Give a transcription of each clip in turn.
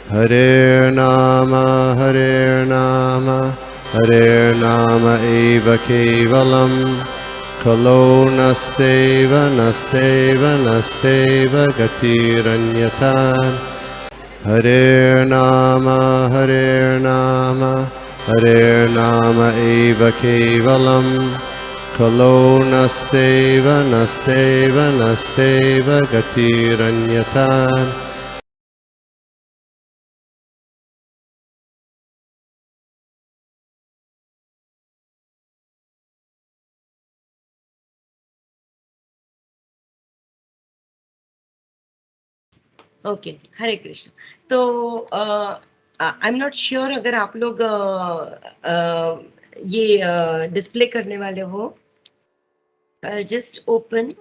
Hare Nama, Hare Nama eva kevalam, Kalo nasteva, nasteva, nasteva gatiranyata. Hare Nama, Hare Nama, Hare Nama eva kevalam, Kalo nasteva, nasteva, nasteva gatiranyata. Okay, Hare Krishna. तो I am not sure अगर आप लोग ये display करने वाले हो। Just open,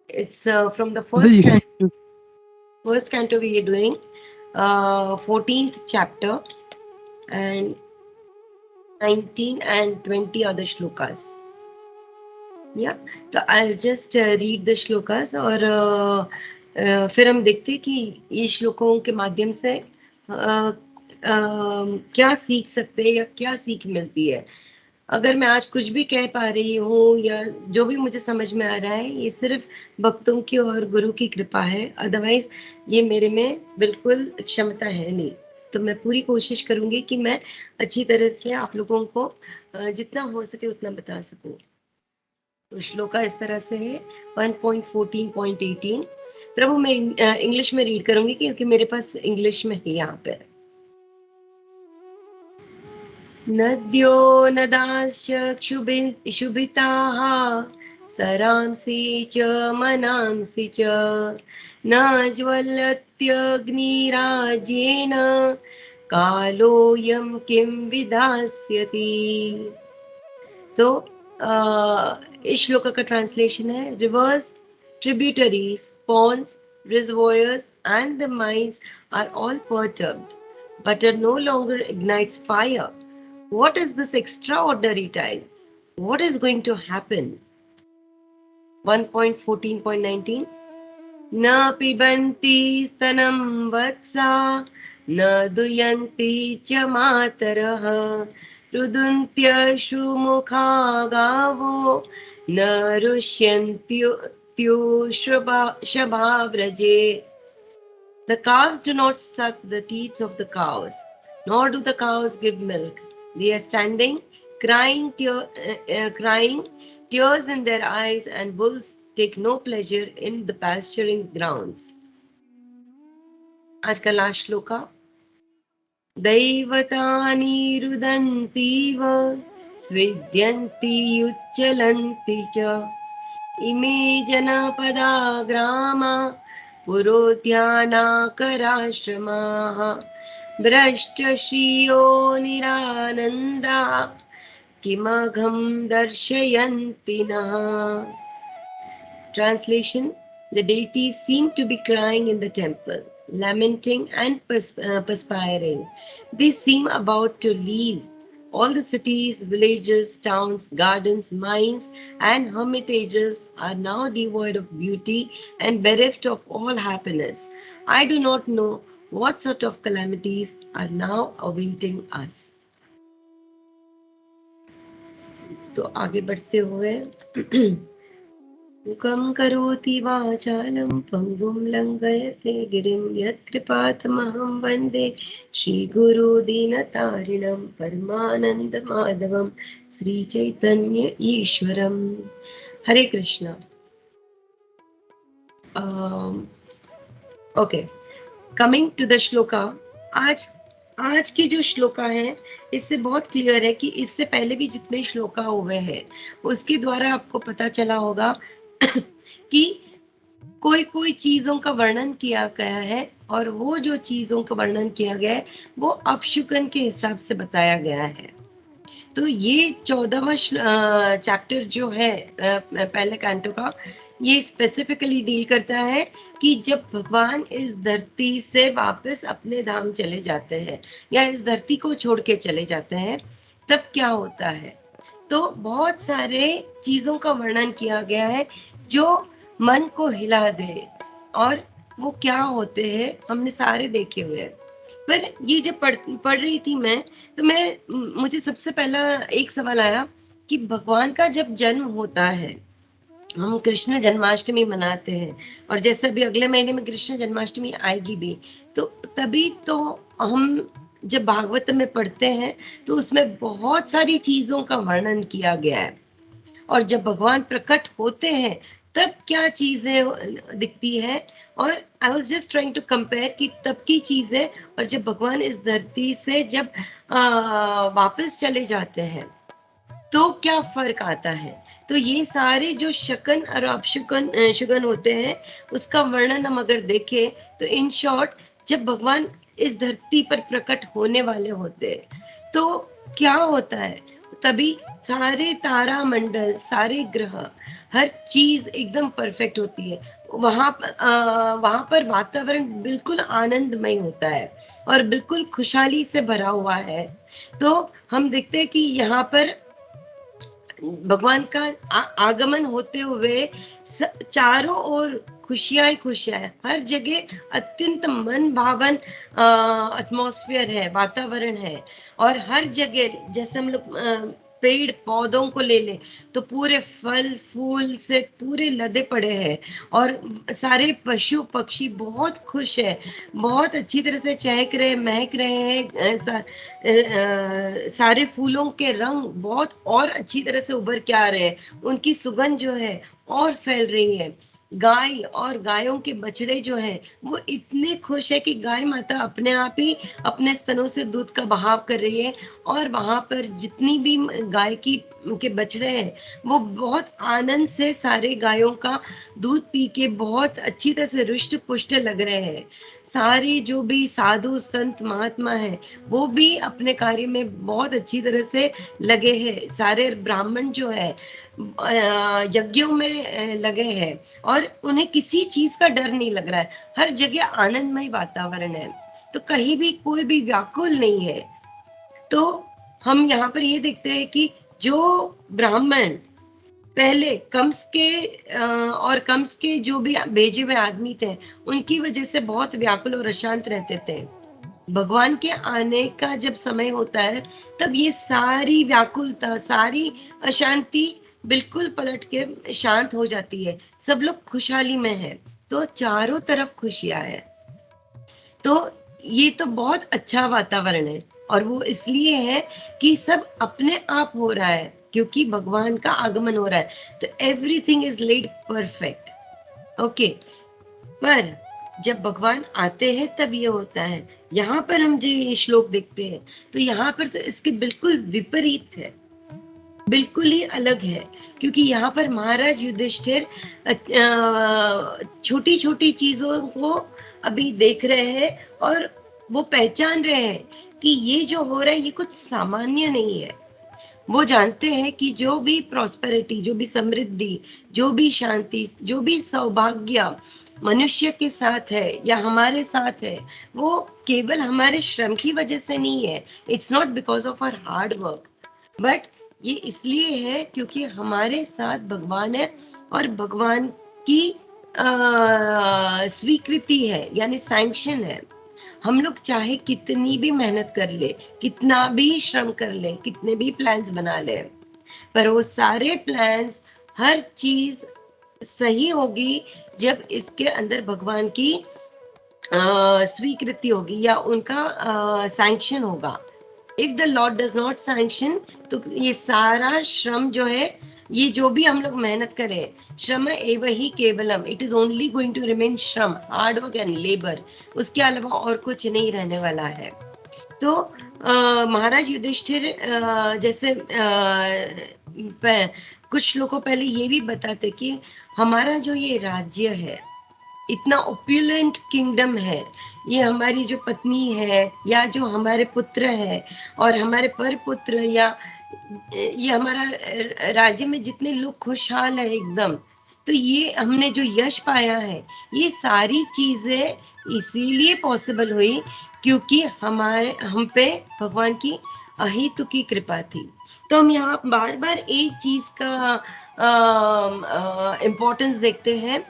it's from the first canto we are doing 14th chapter and 19 and 20 other shlokas. या तो I just read the shlokas और फिर हम देखते हैं कि ये श्लोकों के माध्यम से क्या सीख सकते हैं या क्या सीख मिलती है। अगर मैं आज कुछ भी कह पा रही हूँ या जो भी मुझे समझ में आ रहा है, ये सिर्फ भक्तों की और गुरु की कृपा है, अदरवाइज ये मेरे में बिल्कुल क्षमता है नहीं। तो मैं पूरी कोशिश करूंगी कि मैं अच्छी तरह से आप लोगों को जितना हो सके उतना बता सकूं। तो श्लोका इस तरह से है 1.14.18। प्रभु मैं इंग्लिश में रीड करूंगी क्योंकि मेरे पास इंग्लिश में है यहाँ पे। नद्यो नदाश्च क्षुभिताः सरांसि च मनांसि च न ज्वलत्यग्निराज्येन कालोऽयं किं विधास्यति। तो इस श्लोक का ट्रांसलेशन है, reverse, tributaries, ponds, reservoirs and the mines are all perturbed. Butter no longer ignites fire. What is this extraordinary time? What is going to happen? 1.14.19 न पिबन्ति स्तनं वत्सा न दुयन्ति च मातरः रुदन्त्यश्रुमुखा गावो न रुष्यन्त्युषभाव्रजे। The cows do not suck the teats of the cows, nor do the cows give milk. They are standing, crying, crying, tears in their eyes, and bulls take no pleasure in the pasturing grounds. आज का last shloka. दैवतानि रुदन्तीव स्विद्यन्ति युच्चलन्ति च इमे जनपदा ग्रामा पुरोद्यानाकराश्रमाः भ्रष्टश्रियो निरानन्दा किमघं दर्शयन्ति नः। Translation: The deities seem to be crying in the temple, lamenting and perspiring. They seem about to leave. All the cities, villages, towns, gardens, mines, and hermitages are now devoid of beauty and bereft of all happiness. I do not know what sort of calamities are now awaiting us. तो आगे बढ़ते हुए मुखं करोति वाचालं पङ्गुं लङ्घयते गिरिं यत्कृपातमहं वन्दे श्रीगुरुदीनतारिणं परमानन्दमाधवं श्रीचैतन्य ईश्वरम्। Hare Krishna. Okay, coming to the shloka. आज की जो श्लोका है इससे बहुत क्लियर है कि इससे पहले भी जितने श्लोका हुए हैं उसके द्वारा आपको पता चला होगा कि कोई चीजों का वर्णन किया गया है और वो जो चीजों का वर्णन किया गया है वो अपशुकन के हिसाब से बताया गया है। तो ये 14वां चैप्टर जो है पहले कैंटो का, ये स्पेसिफिकली डील करता है कि जब भगवान इस धरती से वापस अपने धाम चले जाते हैं या इस धरती को छोड़ के चले जाते हैं तब क्या होता है। तो बहुत सारे चीजों का वर्णन किया गया है जो मन को हिला दे, और वो क्या होते हैं हमने सारे देखे हुए हैं। पर ये जब पढ़ रही थी मैं, तो मुझे सबसे पहला एक सवाल आया कि भगवान का जब जन्म होता है, हम कृष्ण जन्माष्टमी मनाते हैं, और जैसे अभी अगले महीने में कृष्ण जन्माष्टमी आएगी भी, तो तभी तो हम जब भागवत में पढ़ते हैं तो उसमें बहुत सारी चीजों का वर्णन किया गया है, और जब भगवान प्रकट होते हैं तब क्या चीजें दिखती है। और I was just trying to compare कि तब की चीजें और जब भगवान इस धरती से जब वापस चले जाते हैं तो क्या फर्क आता है। तो ये सारे जो शकन और अपशकुन शुगन होते हैं, उसका वर्णन हम अगर देखें तो इन शॉर्ट, जब भगवान इस धरती पर प्रकट होने वाले होते हैं तो क्या होता है, तभी सारे तारा मंडल, सारे ग्रह, हर चीज एकदम परफेक्ट होती है। वहां पर वातावरण बिल्कुल आनंदमय होता है और बिल्कुल खुशहाली से भरा हुआ है। तो हम देखते हैं कि यहाँ पर भगवान का आगमन होते हुए चारों ओर खुशियां ही खुशियां है, हर जगह अत्यंत मन भावन एटमॉस्फेयर है, वातावरण है। और हर जगह जैसे हम लोग पेड़ पौधों को ले ले तो पूरे फल फूल से पूरे लदे पड़े हैं, और सारे पशु पक्षी बहुत खुश है, बहुत अच्छी तरह से चहक रहे, महक रहे हैं। सारे फूलों के रंग बहुत और अच्छी तरह से उभर के आ रहे हैं, उनकी सुगंध जो है और फैल रही है। गाय और गायों के बछड़े जो है वो इतने खुश है कि गाय माता अपने आप ही अपने स्तनों से दूध का बहाव कर रही है, और वहां पर जितनी भी गाय की के बछड़े हैं वो बहुत आनंद से सारे गायों का दूध पी के बहुत अच्छी तरह से रुष्ट पुष्ट लग रहे हैं। सारे जो भी साधु संत महात्मा है वो भी अपने कार्य में बहुत अच्छी तरह से लगे हैं। सारे ब्राह्मण जो है यज्ञों में लगे हैं, और उन्हें किसी चीज का डर नहीं लग रहा है। हर जगह आनंदमय वातावरण है, तो कहीं भी कोई भी व्याकुल नहीं है। तो हम यहाँ पर ये देखते हैं कि जो ब्राह्मण पहले कंस के जो भी भेजे हुए आदमी थे, उनकी वजह से बहुत व्याकुल और अशांत रहते थे। भगवान के आने का जब समय होता है तब ये सारी व्याकुलता, सारी अशांति बिल्कुल पलट के शांत हो जाती है, सब लोग खुशहाली में है, तो चारों तरफ खुशियां है। तो ये तो बहुत अच्छा वातावरण है, और वो इसलिए है कि सब अपने आप हो रहा है क्योंकि भगवान का आगमन हो रहा है, तो everything is led perfect. Okay, पर जब भगवान आते हैं तब ये होता है। यहाँ पर हम जो ये श्लोक देखते हैं तो यहाँ पर तो इसके बिल्कुल विपरीत है, बिल्कुल ही अलग है, क्योंकि यहाँ पर महाराज युधिष्ठिर छोटी छोटी चीजों को अभी देख रहे हैं, और वो पहचान रहे हैं कि ये जो हो रहा है ये कुछ सामान्य नहीं है। वो जानते हैं कि जो भी प्रॉस्पेरिटी, जो भी समृद्धि, जो भी शांति, जो भी सौभाग्य मनुष्य के साथ है या हमारे साथ है, वो केवल हमारे श्रम की वजह से नहीं है। It's not because of our hard work, but ये इसलिए है क्योंकि हमारे साथ भगवान है, और भगवान की स्वीकृति है, यानी सैंक्शन है। हम लोग चाहे कितनी भी मेहनत कर ले, कितना भी श्रम कर ले, कितने भी प्लान्स बना ले, पर वो सारे प्लान्स, हर चीज सही होगी जब इसके अंदर भगवान की स्वीकृति होगी या उनका सैंक्शन होगा। If the Lord does not sanction, तो ये सारा श्रम जो है, ये जो भी हम लोग मेहनत करें, श्रम एव ही केवलम, it is only going to remain श्रम, हार्ड वर्क एंड लेबर, उसके अलावा और कुछ नहीं रहने वाला है। तो महाराज युधिष्ठिर जैसे कुछ लोगों पहले ये भी बताते कि हमारा जो ये राज्य है, इतना ओप्युलेंट किंगडम है, ये हमारी जो पत्नी है या जो हमारे पुत्र है और हमारे पर पुत्र, या ये हमारा राज्य में जितने लोग खुशहाल है एकदम, तो ये हमने जो यश पाया है, ये सारी चीजें इसीलिए पॉसिबल हुई क्योंकि हम पे भगवान की अहेतुकी कृपा थी। तो हम यहाँ बार बार एक चीज का इम्पोर्टेंस देखते हैं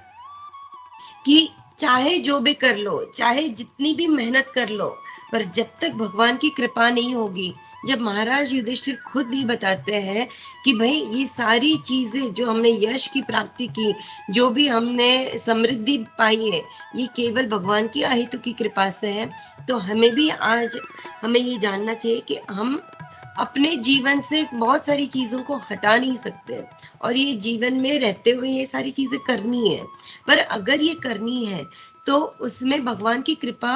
कि चाहे जो भी कर लो, चाहे जितनी भी मेहनत कर लो, पर जब तक भगवान की कृपा नहीं होगी, जब महाराज युधिष्ठिर खुद ही बताते हैं कि भाई ये सारी चीजें जो हमने यश की प्राप्ति की, जो भी हमने समृद्धि पाई है, ये केवल भगवान की अहेतु की कृपा से है। तो हमें भी आज हमें ये जानना चाहिए कि हम अपने जीवन से बहुत सारी चीजों को हटा नहीं सकते, और ये जीवन में रहते हुए ये सारी चीजें करनी है। पर अगर ये करनी है तो उसमें भगवान की कृपा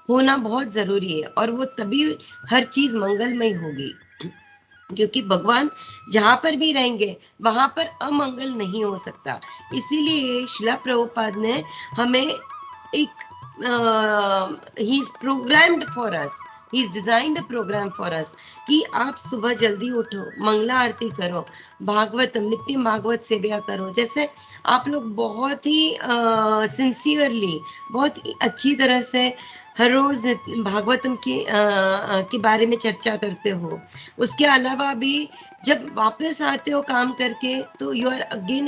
होना बहुत जरूरी है, और वो तभी हर चीज मंगलमय होगी। क्योंकि भगवान जहां पर भी रहेंगे वहां पर अमंगल नहीं हो सकता। इसीलिए शिला प्रभुपाद ने हमें एक he is programmed for us, he is designed a programme for us कि आप सुबह जल्दी उठो, मंगला आरती करो, भागवतम नित्य भागवत सेवा करो। जैसे आप लोग बहुत ही सिंसियरली, बहुत ही अच्छी तरह से हर रोज भागवतम के बारे में चर्चा करते हो। उसके अलावा भी जब वापस आते हो काम करके, तो you are again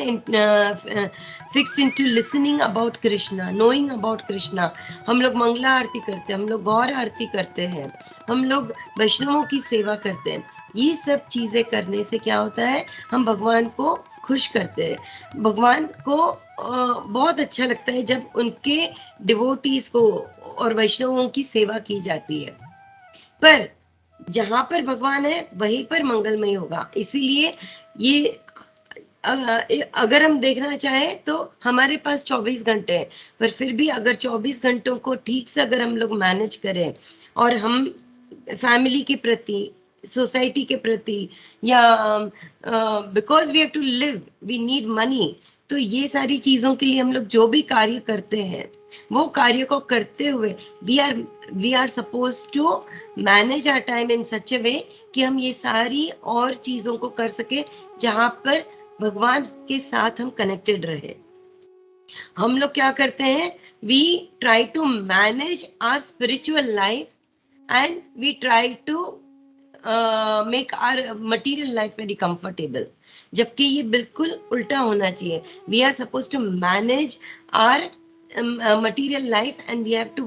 fix in to listening about Krishna, knowing about Krishna. हम लोग मंगला आरती करते हैं, हम लोग गौर आरती करते हैं, हम लोग वैष्णवों की सेवा करते हैं। ये सब चीजें करने से क्या होता है, हम भगवान को खुश करते हैं। भगवान को बहुत अच्छा लगता है जब उनके डिवोटीज को और वैष्णवों की सेवा की जाती है। पर जहां पर भगवान है वहीं पर मंगलमय होगा। इसीलिए ये अगर हम देखना चाहें तो हमारे पास 24 घंटे हैं, पर फिर भी अगर 24 घंटों को ठीक से अगर हम लोग मैनेज करें, और हम फैमिली के प्रति, सोसाइटी के प्रति, या because we have to live, we need money, तो ये सारी चीजों के लिए हम लोग जो भी कार्य करते हैं, वो कार्य को करते हुए we are suppose to manage our time in such a way कि हम ये सारी और चीजों को कर सके जहां पर भगवान के साथ हम कनेक्टेड रहे। हम लोग क्या करते हैं, we try to manage our spiritual life and we try to make our material life very comfortable, जबकि ये बिल्कुल उल्टा होना चाहिए। We are suppose to manage our material life and we have to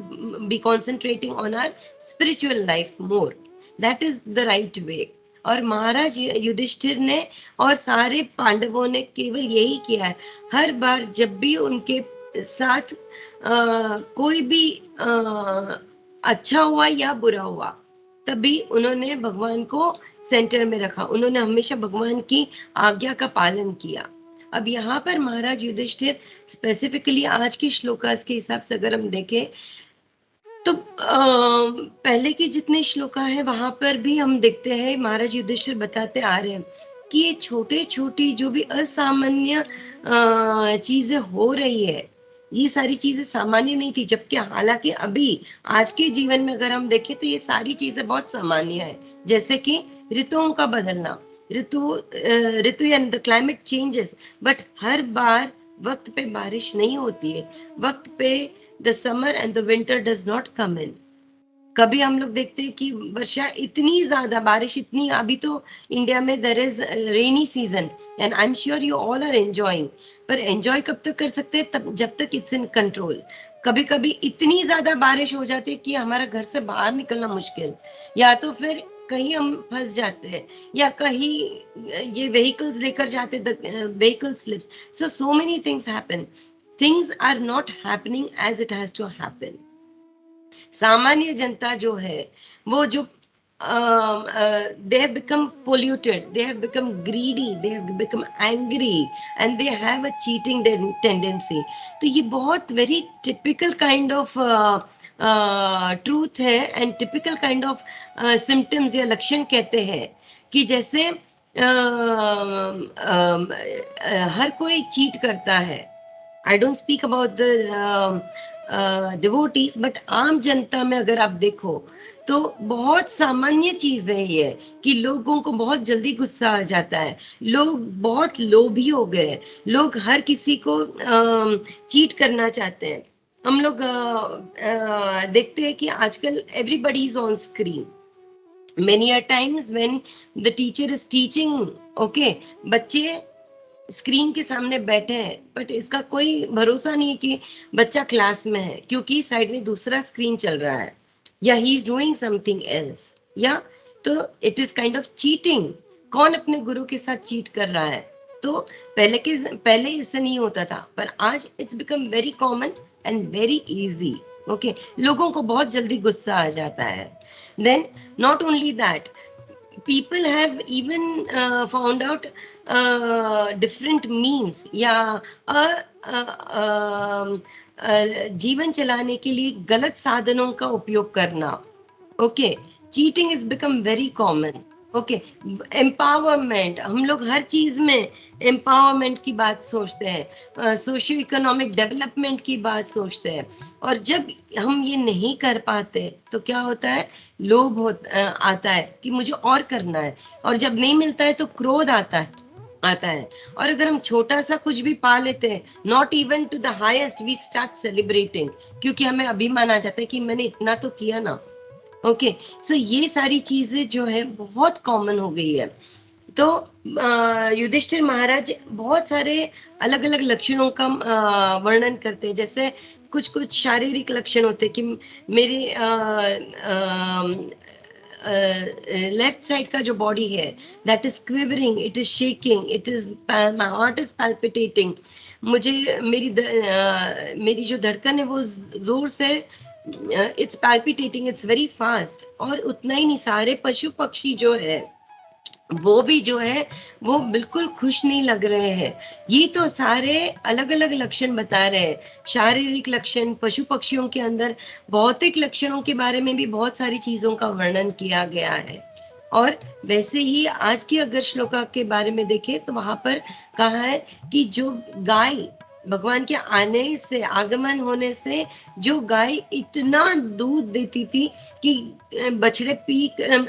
be concentrating on our spiritual life more. That is the right way. और महाराज युधिष्ठिर ने और सारे पांडवों ने केवल यही किया है। हर बार जब भी उनके साथ कोई भी अच्छा हुआ या बुरा हुआ, तभी उन्होंने भगवान को सेंटर में रखा, उन्होंने हमेशा भगवान की आज्ञा का पालन किया। अब यहाँ पर महाराज युधिष्ठिर स्पेसिफिकली आज की श्लोकास के हिसाब से अगर हम देखें तो पहले के जितने श्लोका है वहां पर भी हम देखते हैं महाराज युधिष्ठिर बताते आ रहे हैं कि ये छोटे छोटी जो भी असामान्य चीजें हो रही है, ये सारी चीजें सामान्य नहीं थी, जबकि हालांकि अभी आज के जीवन में अगर हम देखें तो ये सारी चीजें बहुत सामान्य है। जैसे कि ऋतुओं का बदलना, ऋतु या द क्लाइमेट चेंजेस, बट हर बार वक्त पे बारिश नहीं होती है, वक्त पे the summer and the winter does not come in. कभी हम लोग देखते हैं कि वर्षा इतनी ज्यादा, बारिश इतनी, अभी तो इंडिया में there is rainy season and I am sure you all are enjoying. पर एंजॉय कब तक कर सकते हैं, तब जब तक इट्स इन कंट्रोल। कभी कभी इतनी ज्यादा बारिश हो जाती है कि हमारा घर से बाहर निकलना मुश्किल, या तो फिर कहीं हम फंस जाते हैं, या कहीं ये व्हीकल्स लेकर जाते, vehicle slips, so many things happen, things are not happening as it has to happen। सामान्य जनता जो है वो जो they have become polluted, they have become greedy, they have become angry and they have a cheating tendency। तो ये बहुत very typical kind of truth है and typical kind of symptoms या लक्षण कहते हैं कि जैसे हर कोई चीट करता है। I don't speak about the devotees, but आम जनता में अगर आप देखो तो बहुत सामान्य चीज है ये कि लोगों को बहुत जल्दी गुस्सा आ जाता है, लोग बहुत लोभी हो गए, लोग हर किसी को चीट करना चाहते हैं। हम लोग देखते हैं कि आजकल everybody is on screen. many a times when the teacher is teaching, okay, बच्चे स्क्रीन के सामने बैठे हैं, बट इसका कोई भरोसा नहीं है कि बच्चा क्लास में है, क्योंकि साइड में दूसरा स्क्रीन चल रहा है। या he is doing something else, या तो it is kind of cheating. कौन अपने गुरु के साथ चीट कर रहा है? तो पहले इससे नहीं होता था, पर आज it's become very common and very easy. Okay, लोगों को बहुत जल्दी गुस्सा आ जाता है। Then not only that, people have even found out different means या जीवन चलाने के लिए गलत साधनों का उपयोग करना। Okay, cheating is become very common. Okay, empowerment, हम लोग हर चीज में एम्पावरमेंट की बात सोचते हैं, सोशियो इकोनॉमिक डेवलपमेंट की बात सोचते हैं, और जब हम ये नहीं कर पाते तो क्या होता है? लोभ आता है कि मुझे और करना है, और जब नहीं मिलता है तो क्रोध आता है। और अगर हम छोटा सा कुछ भी पा लेते हैं, not even to the highest, we start celebrating, क्योंकि हमें अभिमान आ जाता है कि मैंने इतना तो किया ना। ओके, सो ये सारी चीजें जो है बहुत कॉमन हो गई है। तो युधिष्ठिर महाराज बहुत सारे अलग अलग लक्षणों का वर्णन करते हैं। जैसे कुछ कुछ शारीरिक लक्षण होते हैं कि मेरे लेफ्ट साइड का जो बॉडी है, that is quivering, it is shaking, it is, my heart is palpitating, मुझे मेरी जो धड़कन है वो जोर से, it's palpitating, it's very fast. और उतना ही नहीं, सारे पशु पक्षी जो है वो भी जो है वो बिल्कुल खुश नहीं लग रहे हैं। ये तो सारे अलग अलग लक्षण बता रहे हैं, शारीरिक लक्षण, पशु पक्षियों के अंदर भौतिक लक्षणों के बारे में भी बहुत सारी चीजों का वर्णन किया गया है। और वैसे ही आज की अगर श्लोका के बारे में देखें तो वहां पर कहा है कि जो गाय, भगवान के आने से, आगमन होने से जो गाय इतना दूध देती थी कि बछड़े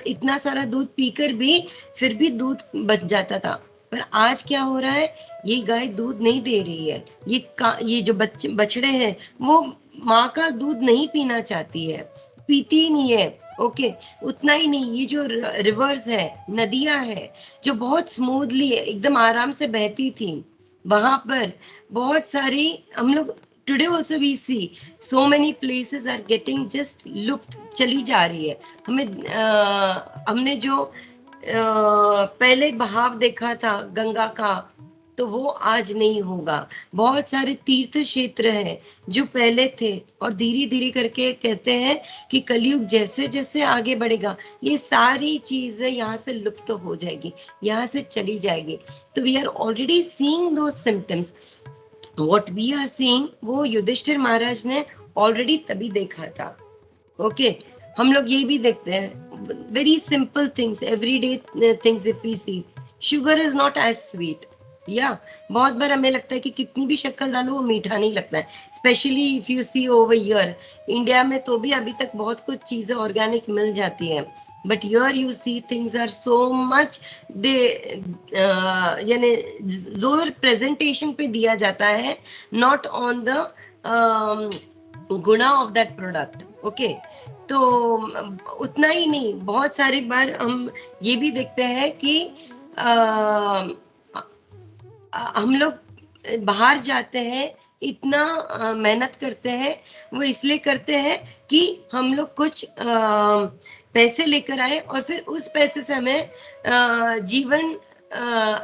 इतना सारा दूध पीकर भी फिर भी दूध बच जाता था। पर आज क्या हो रहा है? ये गाय दूध नहीं दे रही है, ये जो बछड़े हैं वो माँ का दूध नहीं पीना चाहती है, पीती ही नहीं है। ओके, उतना ही नहीं, ये जो रिवर्स है, नदियां है, जो बहुत स्मूथली एकदम आराम से बहती थी, वहां पर बहुत सारी, हम लोग today also we see so many places are getting just लुप्त, चली जा रही है। हमने जो पहले बहाव देखा था गंगा का, तो वो आज नहीं होगा। बहुत सारे तीर्थ क्षेत्र हैं जो पहले थे, और धीरे धीरे करके कहते हैं कि कलयुग जैसे जैसे आगे बढ़ेगा ये सारी चीजें यहाँ से लुप्त हो जाएगी, यहाँ से चली जाएगी। तो वी आर ऑलरेडी सीइंग दो symptoms. What we are seeing वो युधिष्ठिर महाराज ने ऑलरेडी तभी देखा था। ओके, हम लोग ये भी देखते हैं, very simple things, everyday things, if we see, sugar is not as sweet, या बहुत बार हमें लगता है कि कितनी भी शक्कर डालो वो मीठा नहीं लगता है। Specially if you see over here India में, तो भी अभी तक बहुत कुछ चीजें ऑर्गेनिक मिल जाती है, but here you see things are so much, they यानी जोर प्रेजेंटेशन पे दिया जाता है, not on the guna of that product. Okay, तो उतना ही नहीं, बहुत सारी बार हम ये भी देखते हैं कि हम लोग बाहर जाते हैं, इतना मेहनत करते हैं, वो इसलिए करते हैं कि हम लोग कुछ पैसे लेकर आए, और फिर उस पैसे से हमें जीवन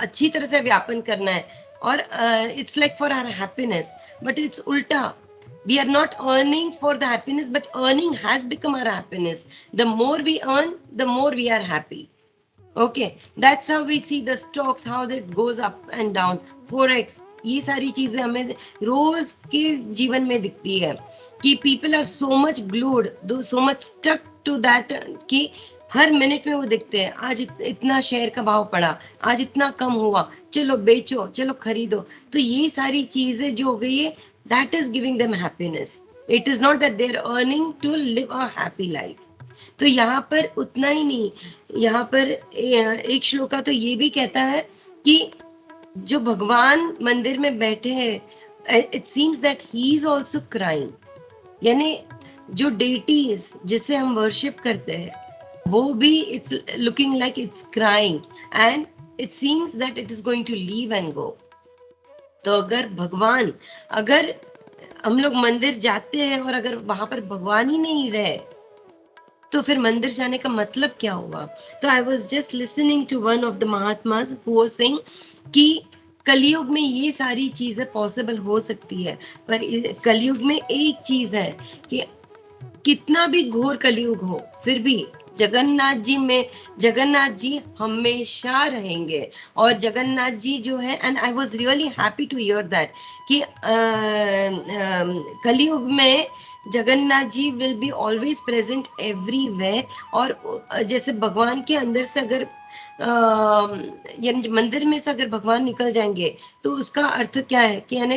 अच्छी तरह से व्यापन करना है, और it's like for our happiness, but it's उल्टा। We are not earning for the happiness, but earning has become our happiness. The more we earn, the more we are happy. Okay, that's how we see the stocks, how that goes up and down, forex, ये सारी चीजें हमें रोज के जीवन में दिखती है कि people are so much glued, so much stuck to that, कि हर मिनट में वो देखते हैं, आज इतना शेयर का भाव पड़ा, आज इतना कम हुआ, चलो बेचो, चलो खरीदो। तो ये सारी चीजें जो हो गई है, that is giving them happiness. It is not that they are earning to live a happy life. तो यहाँ पर उतना ही नहीं, यहाँ पर एक श्लोका तो ये भी कहता है कि जो भगवान मंदिर में बैठे हैं, it seems that he is also crying. यानी जो deities जिसे हम वर्शिप करते हैं, वो भी it's looking like it's crying, and it seems that it is going to leave and go. तो अगर हम लोग मंदिर जाते हैं और अगर वहां पर भगवान ही नहीं रहे, तो फिर मंदिर जाने का मतलब क्या हुआ? तो I was just listening to one of the mahatmas who was saying कि कलयुग में ये सारी चीजें पॉसिबल हो सकती है, पर कलयुग में एक चीज है कि कितना भी घोर कलयुग हो, फिर भी जगन्नाथ जी हमेशा रहेंगे। और जगन्नाथ जी जो है, and I was really happy to hear that कि कलयुग में Jagannath ji will be always present everywhere. और जैसे भगवान के अंदर से अगर यानी मंदिर में से अगर भगवान निकल जाएंगे तो उसका अर्थ क्या है कि यानी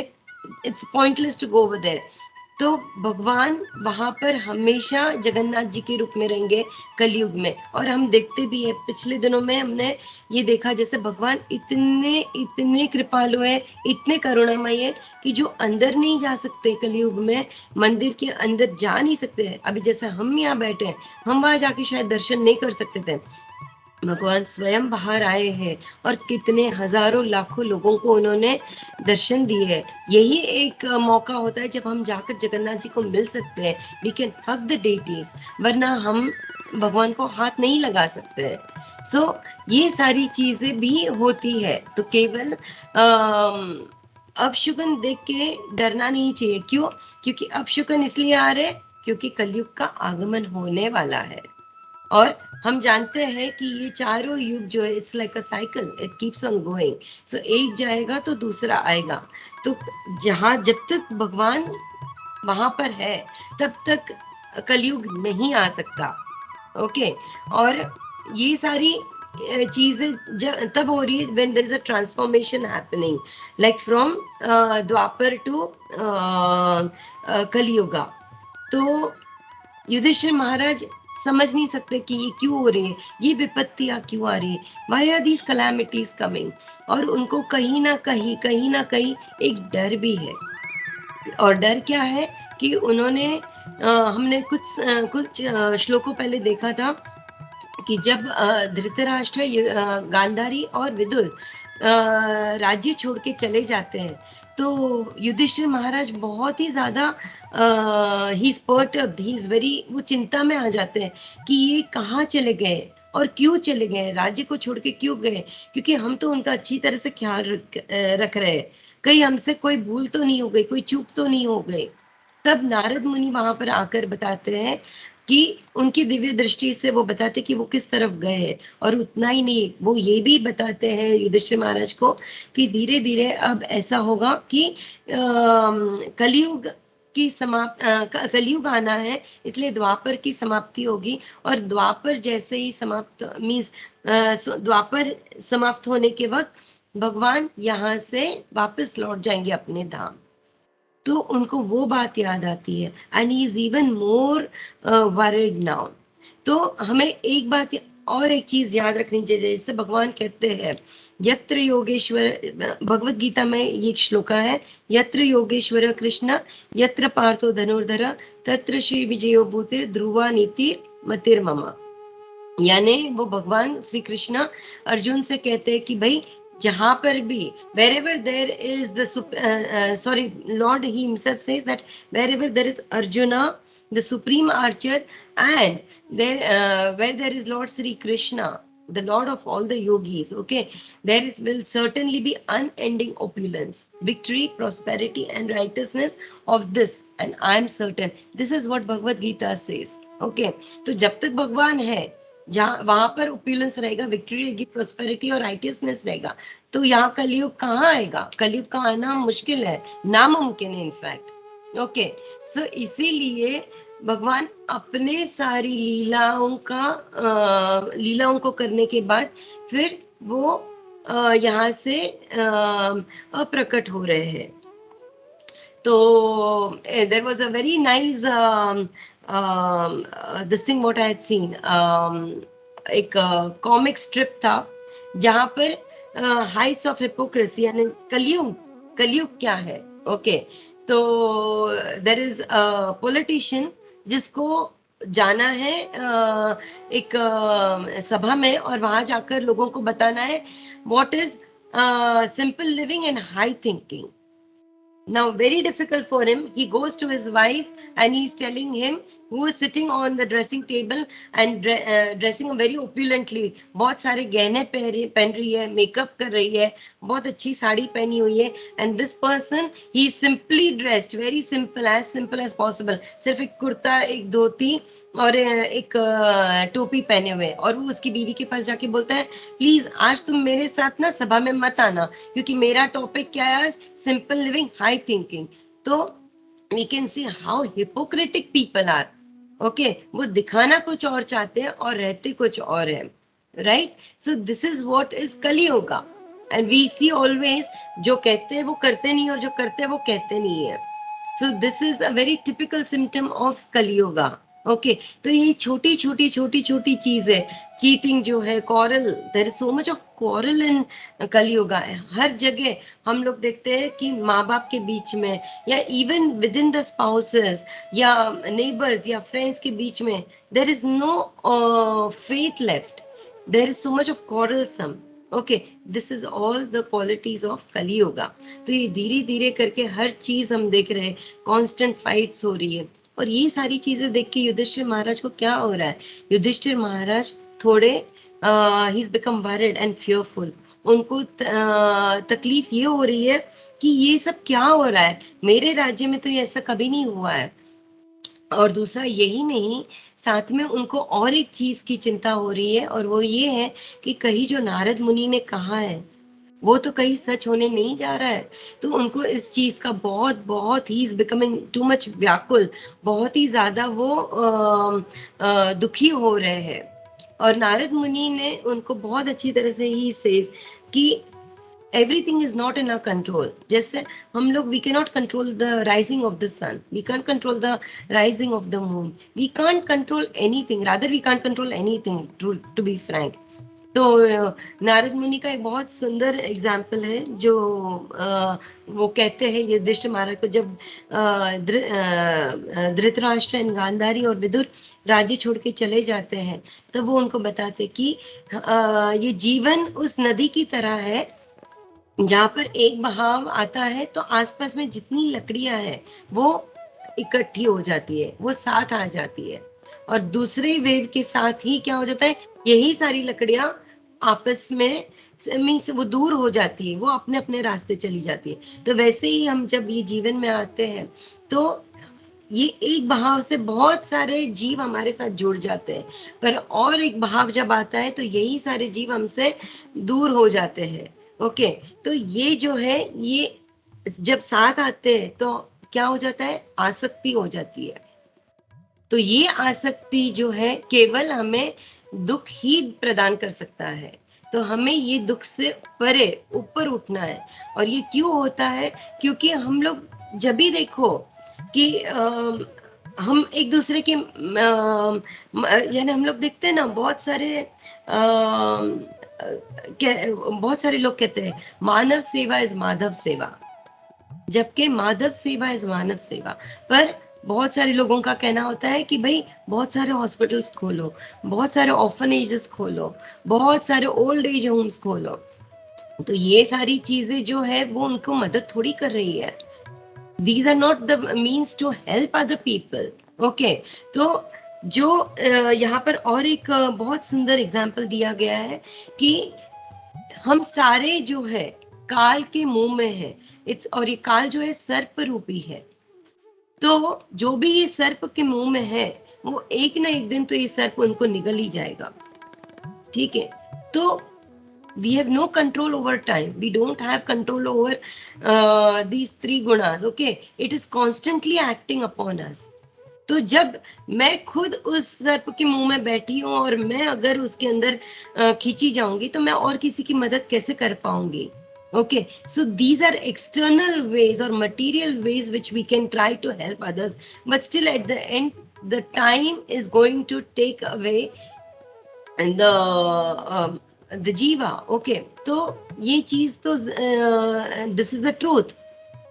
it's pointless to go over there. तो भगवान वहां पर हमेशा जगन्नाथ जी के रूप में रहेंगे कलयुग में। और हम देखते भी है, पिछले दिनों में हमने ये देखा जैसे भगवान इतने इतने कृपालु है, इतने करुणामय है कि जो अंदर नहीं जा सकते कलयुग में, मंदिर के अंदर जा नहीं सकते हैं। अभी जैसे हम यहाँ बैठे हैं, हम वहां जाके शायद दर्शन नहीं कर सकते थे, भगवान स्वयं बाहर आए हैं और कितने हजारों लाखों लोगों को उन्होंने दर्शन दिए है। यही एक मौका होता है जब हम जाकर जगन्नाथ जी को मिल सकते हैं, we can hug the deities, वरना हम भगवान को हाथ नहीं लगा सकते हैं। सो ये सारी चीजें भी होती है। तो केवल अपशुकन देख के डरना नहीं चाहिए। क्यों? क्योंकि अपशुकन इसलिए आ रहे क्योंकि कलयुग का आगमन होने वाला है। और हम जानते हैं कि ये चारों युग जो है, it's like a cycle, it keeps on going. So एक जाएगा तो दूसरा आएगा। तो जब तक भगवान वहां पर है तब तक कलयुग नहीं आ सकता। ओके। और ये सारी चीजें तब हो रही है when there is a transformation happening, like from Dvapara to Kaliyuga. तो युधिष्ठिर महाराज समझ नहीं सकते कि ये क्यों हो रही है, ये विपत्तियां क्यों आ रही है, why are these calamities coming. और उनको कहीं ना कहीं एक डर भी है। और डर क्या है कि उन्होंने हमने कुछ श्लोकों पहले देखा था कि जब धृतराष्ट्र, गांधारी और विदुर राज्य छोड़ के चले जाते हैं, तो युधिष्ठिर महाराज बहुत ही ज्यादा ही पर्टर्ब्ड, ही इज वेरी, वो चिंता में आ जाते हैं कि ये कहाँ चले गए और क्यों चले गए, राज्य को छोड़ के क्यों गए, क्योंकि हम तो उनका अच्छी तरह से ख्याल रख रहे हैं, कहीं हमसे कोई भूल तो नहीं हो गई, कोई चूक तो नहीं हो गई। तब नारद मुनि वहां पर आकर बताते हैं कि उनकी दिव्य दृष्टि से वो बताते कि वो किस तरफ गए हैं। और उतना ही नहीं, वो ये भी बताते हैं युधिष्ठिर महाराज को कि धीरे धीरे अब ऐसा होगा कि कलयुग की कलयुग आना है, इसलिए द्वापर की समाप्ति होगी। और द्वापर जैसे ही समाप्त मीन्स द्वापर समाप्त होने के वक्त भगवान यहाँ से वापस लौट जाएंगे अपने धाम। तो उनको वो बात याद आती है, and he is even more worried now. तो हमें एक बात और एक चीज याद रखनी चाहिए, जैसे भगवान कहते हैं यत्र योगेश्वर, भगवत गीता में ये एक श्लोका है, यत्र योगेश्वर कृष्ण यत्र पार्थो धनुर्धर तत्र श्री विजयो भूतिर ध्रुवा नीतिर मतिर्मम। यानी वो भगवान श्री कृष्ण अर्जुन से कहते हैं कि भाई जहां पर भी, wherever there is the sorry, Lord he himself says that wherever there is Arjuna, the supreme archer, and where there is Lord Sri Krishna, the Lord of all the yogis, okay, will certainly be unending opulence, victory, prosperity, and righteousness of this, and I am certain. This is what Bhagavad Gita says. Okay, तो जब तक भगवान है, जहां वहां पर opulence रहेगा, victory रहेगी, प्रोस्पेरिटी और राइटियसनेस रहेगा। तो यहाँ कलयुग कहाँ आएगा? कलयुग का आना मुश्किल है, नामुमकिन है इनफैक्ट। ओके, सो इसीलिए भगवान अपने सारी लीलाओं को करने के बाद फिर वो यहाँ से अप्रकट हो रहे हैं। तो there was a very nice this thing what I had seen, एक कॉमिक स्ट्रिप था जहां पर हाइट्स ऑफ हिपोक्रेसी, यानी कलयुग क्या है। ओके, तो देयर इज अ पॉलिटिशियन जिसको जाना है एक सभा में, और वहां जाकर लोगों को बताना है what is simple living and high thinking. Now very difficult for him, he goes to his wife and he's telling him who is sitting on the dressing table and dressing very opulently, बहुत सारे गहने पहन रही है, makeup कर रही है, बहुत अच्छी साड़ी पहनी हुई है, and this person he is simply dressed very simple as possible, सिर्फ एक कुर्ता, एक धोती और एक टोपी पहने हुए, और वो उसकी बीवी के पास जाके बोलता है प्लीज आज तुम मेरे साथ ना सभा में मत आना, क्योंकि मेरा टॉपिक क्या है आज, सिंपल लिविंग हाई थिंकिंग। तो we can see how hypocritic people are. Okay, वो दिखाना कुछ और चाहते हैं और रहते कुछ और है, right? So this is what is कली yoga, and we see always जो कहते हैं वो करते नहीं और जो करते हैं वो कहते नहीं है। So this is a very typical symptom of कली योगा। ओके, तो ये छोटी छोटी चीज है, चीटिंग जो है, quarrel, there is so much of quarrel in Kalyug. हर जगह हम लोग देखते हैं कि माँ बाप के बीच में या even within the spouses या नेबर्स या फ्रेंड्स के बीच में there is no faith left, there is so much of quarrelsome. Okay, this is all the qualities of Kalyug. तो ये धीरे धीरे करके हर चीज हम देख रहे हैं, कॉन्स्टेंट फाइट्स हो रही है, और ये सारी चीजें देख के युधिष्ठिर महाराज को क्या हो रहा है, युधिष्ठिर महाराज थोड़े he is become worried and fearful. उनको तकलीफ ये हो रही है कि ये सब क्या हो रहा है, मेरे राज्य में तो ये ऐसा कभी नहीं हुआ है। और दूसरा यही नहीं, साथ में उनको और एक चीज की चिंता हो रही है, और वो ये है कि कहीं जो नारद मुनि ने कहा है वो तो कहीं सच होने नहीं जा रहा है। तो उनको इस चीज का बहुत he is becoming too much व्याकुल, बहुत ही ज्यादा वो दुखी हो रहे हैं। और नारद मुनि ने उनको बहुत अच्छी तरह से ही सेज कि everything is not in our control। जैसे हम लोग we cannot control the rising of the sun, we can't control the rising of the moon, we can't control anything, rather we can't control anything to be frank। तो नारद मुनि का एक बहुत सुंदर example है जो वो कहते हैं युधिष्ठिर महाराज को, जब धृतराष्ट्र गांधारी और विदुर राज्य छोड़ के चले जाते हैं, तब वो उनको बताते कि ये जीवन उस नदी की तरह है जहाँ पर एक बहाव आता है तो आसपास में जितनी लकड़ियां हैं वो इकट्ठी हो जाती है, वो साथ आ जाती है, और दूसरे वेव के साथ ही क्या हो जाता है, यही सारी लकड़ियां आपस में मीन्स वो दूर हो जाती है, वो अपने अपने रास्ते चली जाती है। तो वैसे ही हम जब ये जीवन में आते हैं तो ये एक बहाव से बहुत सारे जीव हमारे साथ जुड़ जाते हैं, पर और एक बहाव जब आता है तो यही सारे जीव हमसे दूर हो जाते हैं। ओके, तो ये जो है, ये जब साथ आते हैं तो क्या हो जाता है, आसक्ति हो जाती है। तो ये आसक्ति जो है केवल हमें दुख ही प्रदान कर सकता है। तो हमें ये दुख से परे ऊपर उठना है। और ये क्यों होता है, क्योंकि हम लोग जब भी देखो कि हम एक दूसरे के यानी हम लोग देखते हैं ना, बहुत सारे लोग कहते हैं मानव सेवा इज माधव सेवा, जबकि माधव सेवा इज मानव सेवा। पर बहुत सारे लोगों का कहना होता है कि भाई बहुत सारे हॉस्पिटल्स खोलो, बहुत सारे ऑर्फनेजेस खोलो, बहुत सारे ओल्ड एज होम्स खोलो। तो ये सारी चीजें जो है वो उनको मदद थोड़ी कर रही है। These are not the means to help other people. Okay, तो जो यहाँ पर और एक बहुत सुंदर एग्जाम्पल दिया गया है कि हम सारे जो है काल के मुंह में है, और ये काल जो है सर्प रूपी है। तो जो भी ये सर्प के मुंह में है वो एक ना एक दिन तो ये सर्प उनको निगल ही जाएगा। ठीक है, तो we have no control over time, we don't have control over these three gunas। okay, it is constantly acting upon us। तो जब मैं खुद उस सर्प के मुंह में बैठी हूँ और मैं अगर उसके अंदर खींची जाऊंगी तो मैं और किसी की मदद कैसे कर पाऊंगी। Okay, so these are external ways or material ways which we can try to help others, but still at the end the time is going to take away the jiva। Okay, तो ये चीज तो this is the truth।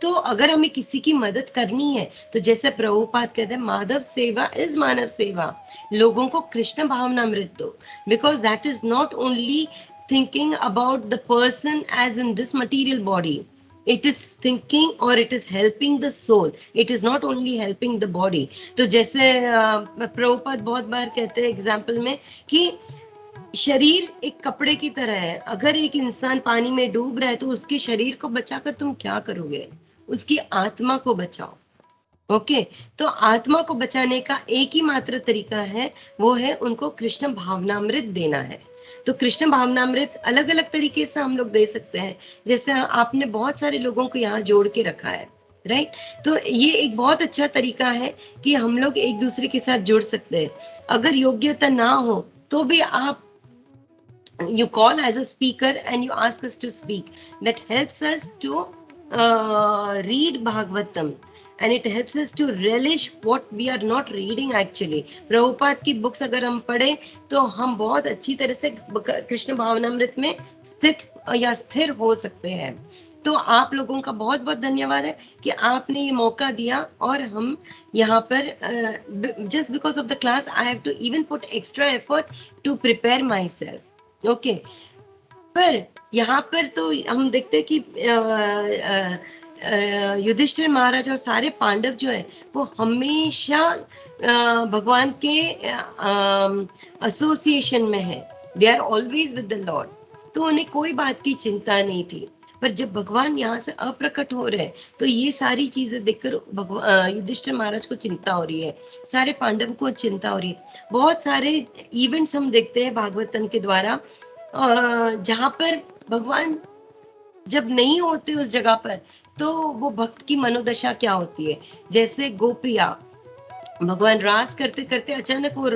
तो अगर हमें किसी की मदद करनी है तो जैसे प्रभुपाद कहते हैं माधव सेवा इज मानव सेवा, लोगों को कृष्ण भावनामृत दो, because that is not only thinking about the person as in this material body, it is thinking or it is helping the soul, it is not only helping the body. तो जैसे प्रभुपाद बहुत बार कहते हैं example में कि शरीर एक कपड़े की तरह है, अगर एक इंसान पानी में डूब रहा है तो उसके शरीर को बचाकर तुम क्या करोगे, उसकी आत्मा को बचाओ। ओके तो आत्मा को बचाने का एक ही मात्र तरीका है, वो है उनको कृष्ण भावनामृत देना है। तो कृष्ण भावनामृत अलग अलग तरीके से हम लोग दे सकते हैं, जैसे आपने बहुत सारे लोगों को यहाँ जोड़ के रखा है, राइट। तो ये एक बहुत अच्छा तरीका है कि हम लोग एक दूसरे के साथ जुड़ सकते हैं। अगर योग्यता ना हो तो भी आप you call as a speaker and you ask us to speak. That helps us to read Bhagavatam and it helps us to relish what we are not reading actually. Prabhupada की बुक्स अगर हम पढ़े तो हम बहुत अच्छी तरह से कृष्ण भावनामृत में स्थित या स्थिर हो सकते हैं। तो आप लोगों का बहुत बहुत धन्यवाद है कि आपने ये मौका दिया, और हम यहाँ पर just because of the class I have to even put extra effort to prepare myself. Okay पर यहाँ पर तो हम देखते हैं कि युधिष्ठिर महाराज और सारे पांडव जो है वो हमेशा भगवान के एसोसिएशन में है, they are always with the lord, तो उन्हें कोई बात की चिंता नहीं थी। पर जब भगवान यहाँ से अप्रकट हो रहे हैं तो ये सारी चीजें देखकर युधिष्ठिर महाराज को चिंता हो रही है, सारे पांडव को चिंता हो रही है। बहुत सारे इवेंट्स हम देखते हैं भागवतम के द्वारा जहाँ पर भगवान जब नहीं होते उस जगह पर तो वो भक्त की मनोदशा क्या होती है। जैसे गोपिया भगवान रास करते करते अचानक वो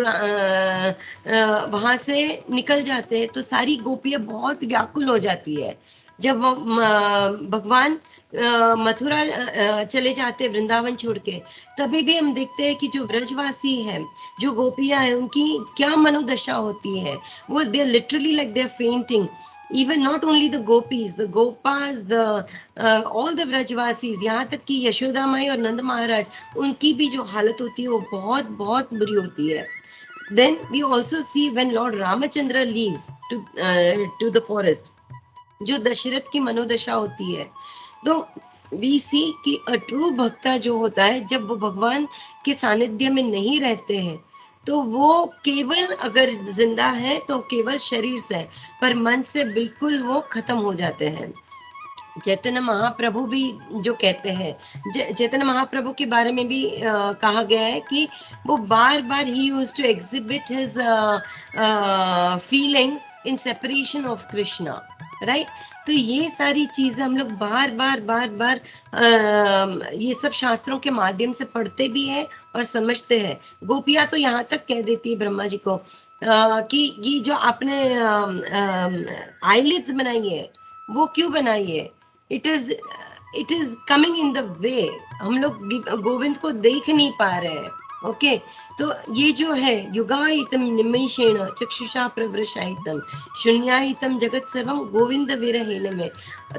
वहां से निकल जाते हैं तो सारी गोपियां बहुत व्याकुल हो जाती है। जब भगवान मथुरा चले जाते वृंदावन छोड़ के, तभी भी हम देखते हैं कि जो व्रजवासी है, जो गोपियां हैं, उनकी क्या मनोदशा होती है। वो they literally like they are fainting. Even not only the gopis, the gopas, all the Vrajavasis, यहाँ तक कि यशोदा माई और नंद महाराज, उनकी भी जो हालत होती है वो बहुत बहुत बुरी होती है। Then we also see when Lord Ramachandra leaves to the forest, जो दशरथ की मनोदशा होती है। तो वी सी कि अ ट्रू भक्ता जो होता है, जब वो भगवान के सानिध्य में नहीं रहते हैं तो वो केवल अगर जिंदा है तो केवल शरीर से, पर मन से बिल्कुल वो खत्म हो जाते हैं। चैतन्य महाप्रभु भी जो कहते हैं, चैतन्य महाप्रभु के बारे में भी कहा गया है कि वो बार बार ही used to exhibit his feelings in separation of Krishna, right. तो ये सारी चीजें हम लोग बार बार ये सब शास्त्रों के माध्यम से पढ़ते भी है और समझते हैं। गोपिया तो यहाँ तक कह देती है ब्रह्मा जी को कि ये जो आपने आईलिड्स बनाई है वो क्यों बनाई है, it is coming in the way, हम लोग गोविंद को देख नहीं पा रहे हैं। ओके तो ये जो है युगायितम निमेषेण चक्षुषा प्रवृषायितम शून्यायितम जगत सर्वम गोविंद विरहेण में,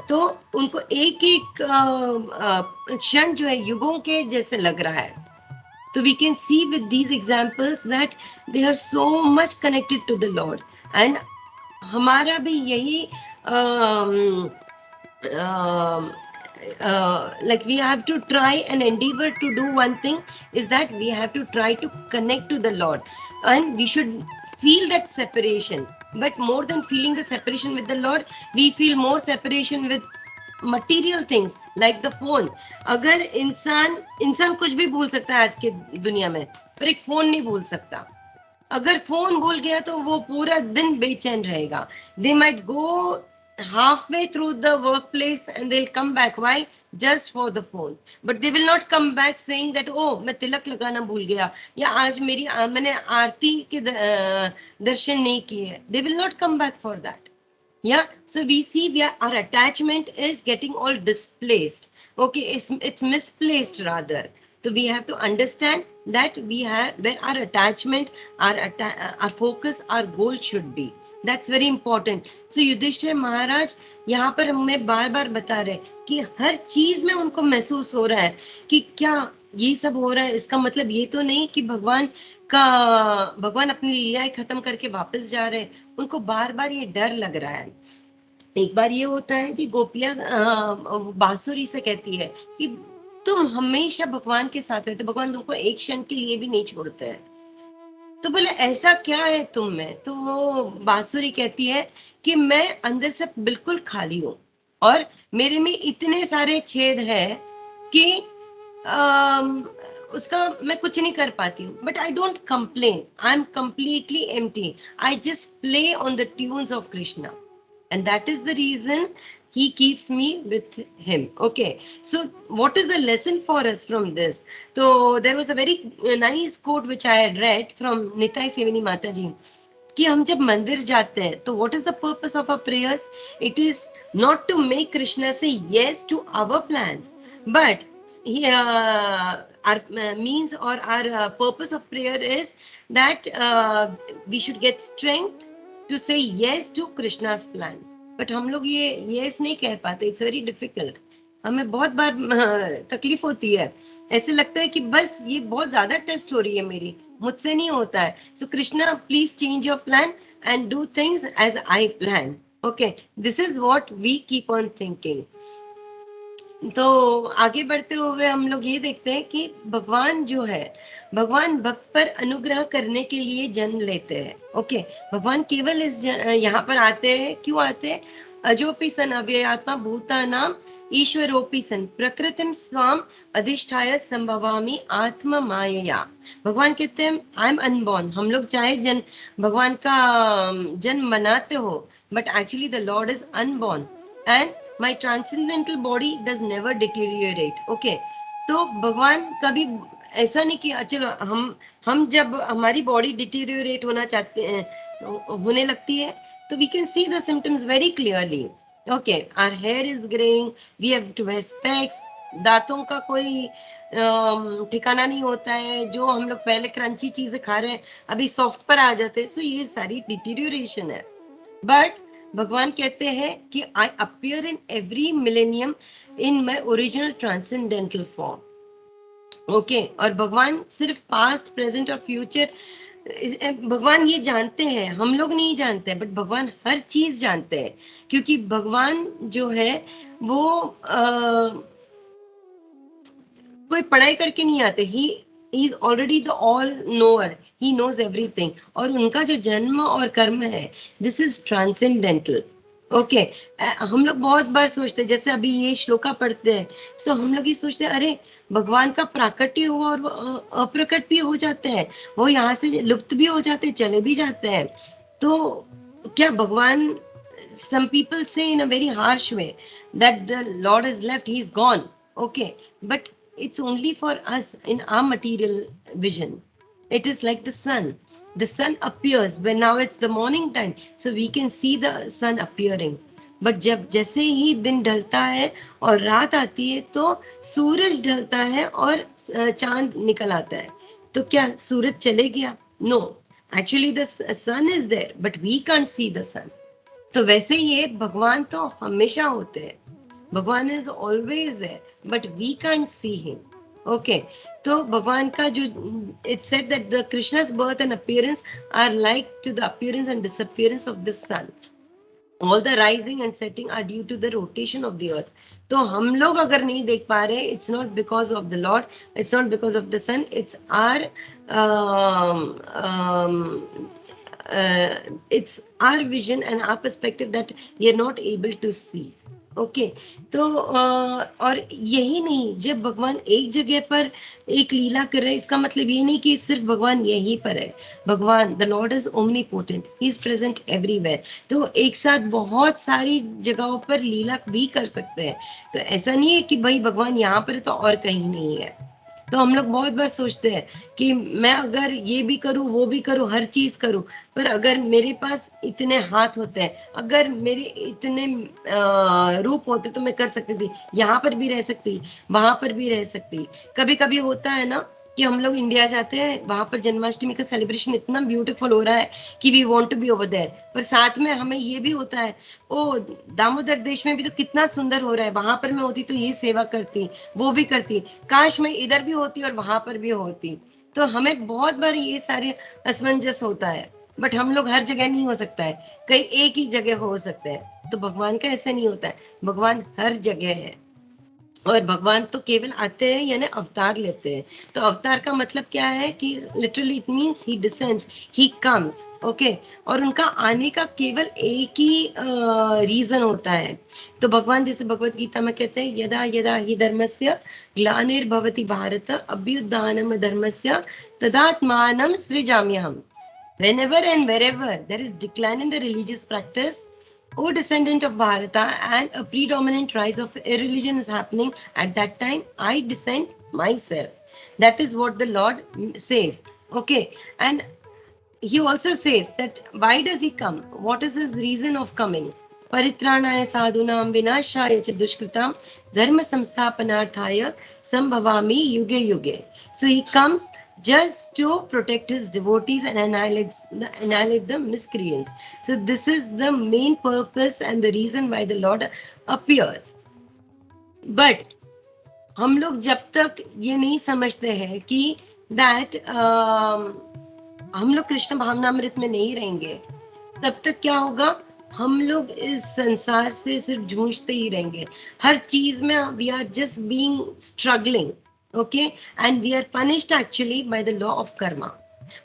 तो उनको एक एक क्षण जो है युगों के जैसे लग रहा है। तो we can see with these examples that they are so much connected to the lord. And हमारा भी यही like we have to try and endeavor to do one thing, is that we have to try to connect to the Lord, and we should feel that separation. But more than feeling the separation with the Lord, we feel more separation with material things like the phone. अगर इंसान कुछ भी भूल सकता है आज के दुनिया में, पर एक फोन नहीं भूल सकता। अगर फोन भूल गया तो वो पूरा दिन बेचैन रहेगा। They might go halfway through the workplace and they'll come back. Why? Just for the phone. But they will not come back saying that, oh, मैं तिलक लगाना भूल गया, या आज मैंने आरती के दर्शन नहीं किए। They will not come back for that. Yeah, so we see our attachment is getting all displaced. Okay, it's misplaced rather. So we have to understand that we have where our attachment, our focus, our goal should be. That's very important. So Yudhishthir महाराज यहाँ पर हमें बार बार बता रहे कि हर चीज में उनको महसूस हो रहा है कि क्या ये सब हो रहा है, इसका मतलब ये तो नहीं कि भगवान अपनी लीलाएं खत्म करके वापस जा रहे हैं। उनको बार बार ये डर लग रहा है। एक बार ये होता है कि गोपियां बांसुरी से कहती है कि तुम हमेशा भगवान के साथ रहते, भगवान तुमको एक क्षण के लिए भी नहीं छोड़ते हैं। तो बोले ऐसा क्या है तुम में? तो वो बांसुरी कहती है कि मैं अंदर से बिल्कुल खाली हूँ और मेरे में इतने सारे छेद है कि अम, उसका मैं कुछ नहीं कर पाती हूँ, but I don't complain, I am completely empty, I just play on the tunes of Krishna, and that is the reason he keeps me with him. Okay, so what is the lesson for us from this? So there was a very nice quote which I had read from Nitai Sevini Mata ji कि हम जब मंदिर जाते हैं तो what is the purpose of our prayers? It is not to make Krishna say yes to our plans, but our means or our purpose of prayer is that we should get strength to say yes to Krishna's plan. But हम लोग ये yes नहीं कह पाते, it's very difficult. हमें बहुत बार तकलीफ होती है, ऐसे लगता है कि बस ये बहुत ज्यादा टेस्ट हो रही है मेरी, मुझसे नहीं होता है. So Krishna please change your plan and do things as I plan. Okay, this is what we keep on thinking. तो आगे बढ़ते हुए हम लोग ये देखते हैं कि भगवान जो है, भगवान भक्त पर अनुग्रह करने के लिए जन्म लेते हैं. ओके, भगवान केवल इस यहाँ पर आते हैं, क्यों आते हैं? अजोपि सन अव्ययात्मा भूतानाम ईश्वरोपि सन प्रकृतिम स्वाम अधिष्ठाय संभवामि आत्मा मायया. भगवान कहते हैं आई एम अनबॉर्न. हम लोग चाहे भगवान का जन्म मनाते हो, but actually the Lord is unborn and my transcendental body does never deteriorate. Okay, तो भगवान कभी ऐसा नहीं कि चलो हम जब हमारी बॉडी डिटीरियोरेट होना चाहते हैं, होने लगती है, तो we can see the symptoms very clearly. Okay, our hair is graying, we have to wear specs, दांतों का कोई ठिकाना नहीं होता है, जो हम लोग पहले क्रंची चीजें खा रहे हैं अभी सॉफ्ट पर आ जाते हैं. सो ये सारी डिटीरियोरेशन है. बट भगवान कहते हैं कि I appear in every millennium in my original transcendental form. Okay, और भगवान सिर्फ पास्ट प्रेजेंट और फ्यूचर, भगवान ये जानते हैं, हम लोग नहीं जानते, बट भगवान हर चीज जानते हैं, क्योंकि भगवान जो है वो कोई पढ़ाई करके नहीं आते. ही is already the all knower, he knows everything. और उनका जो जन्म और कर्म है, this is transcendental. ओके, हम लोग बहुत बार सोचते हैं, जैसे अभी ये श्लोका पढ़ते हैं तो हम लोग ये सोचते हैं अरे भगवान का प्राकट्य हुआ और वो अप्रकट भी हो जाते हैं, वो यहाँ से लुप्त भी हो जाते हैं, चले भी जाते हैं. तो क्या भगवान, some people say in a very harsh way that the Lord is left, he is gone. Okay, but it's only for us in our material vision. It is like the sun. The sun appears when now it's the morning time, so we can see the sun appearing. But जब जैसे ही दिन ढलता है और रात आती है तो सूरज ढलता है और चांद निकल आता है. तो क्या सूरज चले गया? No, actually the sun is there, but we can't see the sun. तो वैसे ही है, भगवान तो हमेशा होते हैं, Bhagwan is always there, but we can't see him. Okay, तो भगवान का जो it's said that the Krishna's birth and appearance are like to the appearance and disappearance of the sun. All the rising and setting are due to the rotation of the earth. तो हम लोग अगर नहीं देख पा रहे, it's not because of the Lord, it's not because of the sun, it's our it's our vision and our perspective that we are not able to see. Okay, तो और यही नहीं, जब भगवान एक जगह पर एक लीला कर रहे हैं, इसका मतलब ये नहीं कि सिर्फ भगवान यहीं पर है. भगवान the Lord is omnipotent, he is present everywhere. तो एक साथ बहुत सारी जगहों पर लीला भी कर सकते हैं. तो ऐसा नहीं है कि भाई भगवान यहाँ पर है तो और कहीं नहीं है. तो हम लोग बहुत बार सोचते हैं कि मैं अगर ये भी करूं, वो भी करूं, हर चीज करूं, पर अगर मेरे पास इतने हाथ होते हैं, अगर मेरे इतने रूप होते तो मैं कर सकती थी, यहाँ पर भी रह सकती, वहां पर भी रह सकती. कभी कभी होता है ना कि हम लोग इंडिया जाते हैं, वहां पर जन्माष्टमी का सेलिब्रेशन इतना ब्यूटीफुल हो रहा है कि we want to be over there, पर साथ में हमें ये भी होता है ओ दामोदर देश में भी तो कितना सुंदर हो रहा है, वहां पर मैं होती तो ये सेवा करती, वो भी करती, काश मैं इधर भी होती और वहां पर भी होती. तो हमें बहुत बार ये सारे असमंजस होता है. बट हम लोग हर जगह नहीं हो सकता है, कहीं एक ही जगह हो सकता है। तो भगवान का ऐसा नहीं होता है, भगवान हर जगह है। और भगवान तो केवल आते हैं यानी अवतार लेते हैं। तो अवतार का मतलब क्या है कि literally it means he descends, he comes, okay. और उनका आने का केवल एक ही रीजन होता है। तो भगवान जैसे भगवत गीता में कहते हैं, यदा यदा ही धर्मस्य ग्लानिर्भवति भारत अभ्युत्थानम धर्मस्य तदात्मानं सृजाम्यहम्। Whenever and wherever there is decline in the religious practice, O descendant of Bharata, and a predominant rise of irreligion is happening at that time, I descend myself. That is what the Lord says. Okay. And he also says that why does he come? What is his reason of coming? परित्राणाय साधूनां विनाशाय च दुष्कृतां धर्म संस्थापनार्थाय संभवामि युगे युगे. So he comes just to protect his devotees and annihilate the miscreants. So this is the main purpose and the reason why the Lord appears. But हम लोग जब तक ये नहीं समझते हैं कि that हम लोग कृष्ण भावनामृत में नहीं रहेंगे, तब तक क्या होगा, हम लोग इस संसार से सिर्फ जूझते ही रहेंगे। हर चीज में we are just being struggling, okay, and we are punished actually by the law of karma.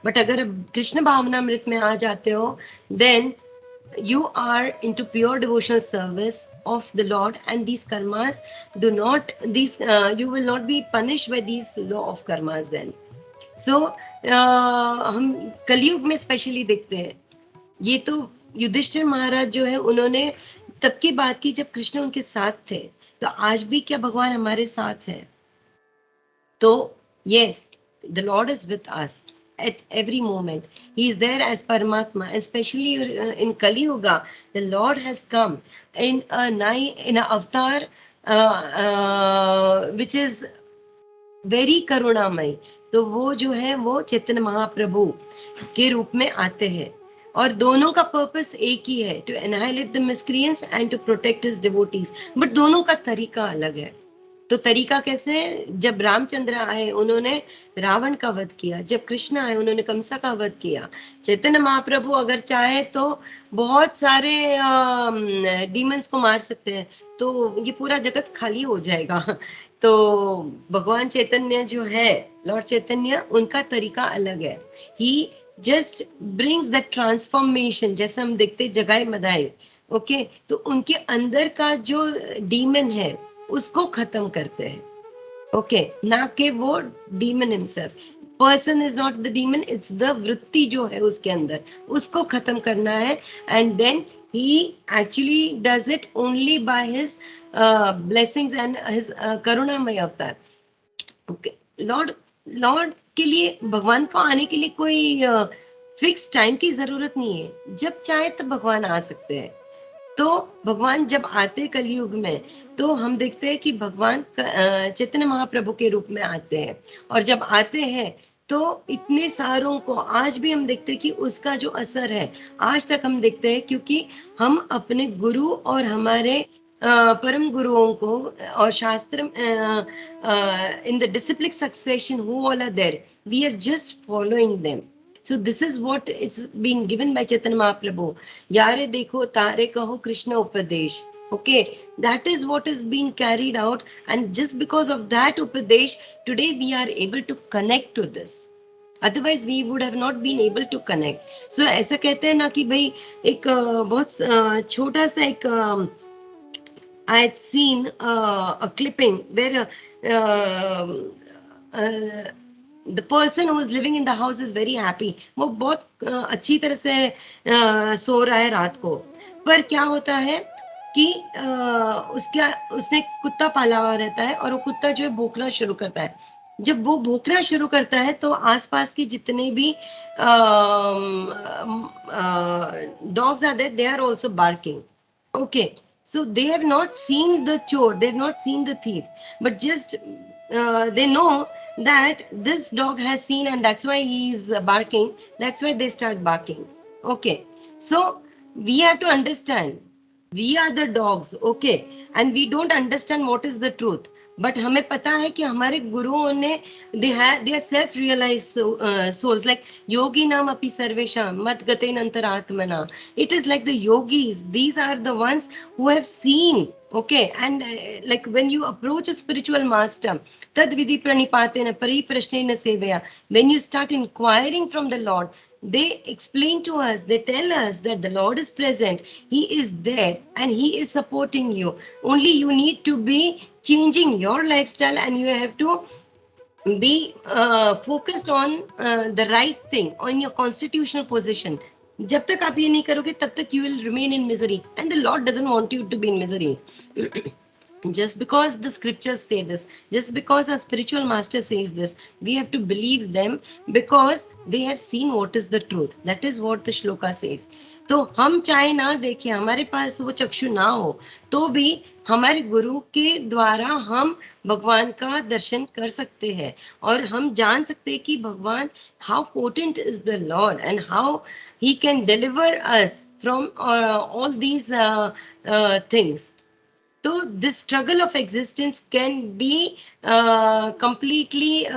But अगर कृष्ण भावनामृत में आ जाते हो, then you are into pure devotional service of the Lord, and these karmas do not, these you will not be punished by these law of karmas then. So हम कलयुग में specially देखते हैं, ये तो युधिष्ठिर महाराज जो है उन्होंने तब की बात की जब कृष्ण उनके साथ थे। तो आज भी क्या भगवान हमारे साथ है? तो yes, the Lord is with us at every moment. He is there as Paramatma, especially in Kali Yuga. The Lord has come in in a avatar which is very करुणामय। तो वो जो है वो चैतन्य महाप्रभु के रूप में आते हैं, और दोनों का पर्पस एक ही है, to annihilate the miscreants and to protect his devotees. But दोनों का तरीका अलग है। तो तरीका कैसे है? जब रामचंद्र आए उन्होंने रावण का वध किया, जब कृष्ण आए उन्होंने कंसा का वध किया। चैतन्य महाप्रभु अगर चाहे तो बहुत सारे डीमंस को मार सकते हैं, तो ये पूरा जगत खाली हो जाएगा। तो भगवान चैतन्य जो है, लॉर्ड चैतन्य, उनका तरीका अलग है। ही जस्ट ब्रिंग्स दैट ट्रांसफॉर्मेशन, जैसे हम देखते जगाए मदाए, ओके। तो उनके अंदर का जो डीमन है उसको खत्म करते हैं, ओके, ना कि वो demon himself. Person is not the demon, it's the वृत्ति जो है उसके अंदर, उसको खत्म करना है। And then he actually does it only by his blessings and his karunamay avatar. Okay. Lord के लिए, भगवान को आने के लिए कोई फिक्स टाइम की जरूरत नहीं है, जब चाहे तब भगवान आ सकते हैं। तो भगवान जब आते कलयुग में, तो हम देखते हैं कि भगवान चैतन्य महाप्रभु के रूप में आते हैं, और जब आते हैं तो इतने सारों को आज भी हम देखते हैं कि उसका जो असर है आज तक हम देखते हैं, क्योंकि हम अपने गुरु और हमारे परम गुरुओं को और शास्त्र in the disciplic succession who all are there, we are just following them. So this is what it's being given by Chaitanya Mahaprabhu. Yare dekho tare kaho Krishna upadesh. Okay, that is what is being carried out, and just because of that upadesh, today we are able to connect to this. Otherwise we would have not been able to connect. So ऐसा कहते हैं ना कि भाई एक बहुत छोटा सा एक I had seen a clipping where the person who is living in the house is very happy. वो बहुत अच्छी तरह से सो रहा है रात को, पर क्या होता है कि उसने कुत्ता पाला हुआ रहता है, और वो कुत्ता जो है भौंकना शुरू करता है। जब वो भौंकना शुरू करता है तो आसपास की जितने भी dogs are there, they are also barking, okay. So they have not seen the chore, they have not seen the thief, but just they know that this dog has seen, and that's why he is barking. That's why they start barking. Okay, so we have to understand we are the dogs, okay, and we don't understand what is the truth. But हमें पता है कि हमारे गुरुओं ने they are self realise souls, like yogi nam api sarvesham mat gaten antaratmana. It is like the yogis, these are the ones who have seen. Okay, and like when you approach a spiritual master, tad vidhi pranipatena pari prashnena sevaya, when you start inquiring from the Lord, they explain to us, they tell us that the Lord is present, He is there, and He is supporting you. Only you need to be changing your lifestyle, and you have to be focused on the right thing, on your constitutional position. जब तक आप ये नहीं करोगे तब तक you will remain in misery, and the Lord doesn't want you to be in misery. Just because the scriptures say this, just because a spiritual master says this, we have to believe them because they have seen what is the truth. That is what the shloka says. तो हम चाहे ना देखें, हमारे पास वो चक्षु ना हो, तो भी हमारे गुरु के द्वारा हम भगवान का दर्शन कर सकते हैं और हम जान सकते हैं कि भगवान how potent is the Lord and how he can deliver us from all these things. So this struggle of existence can be completely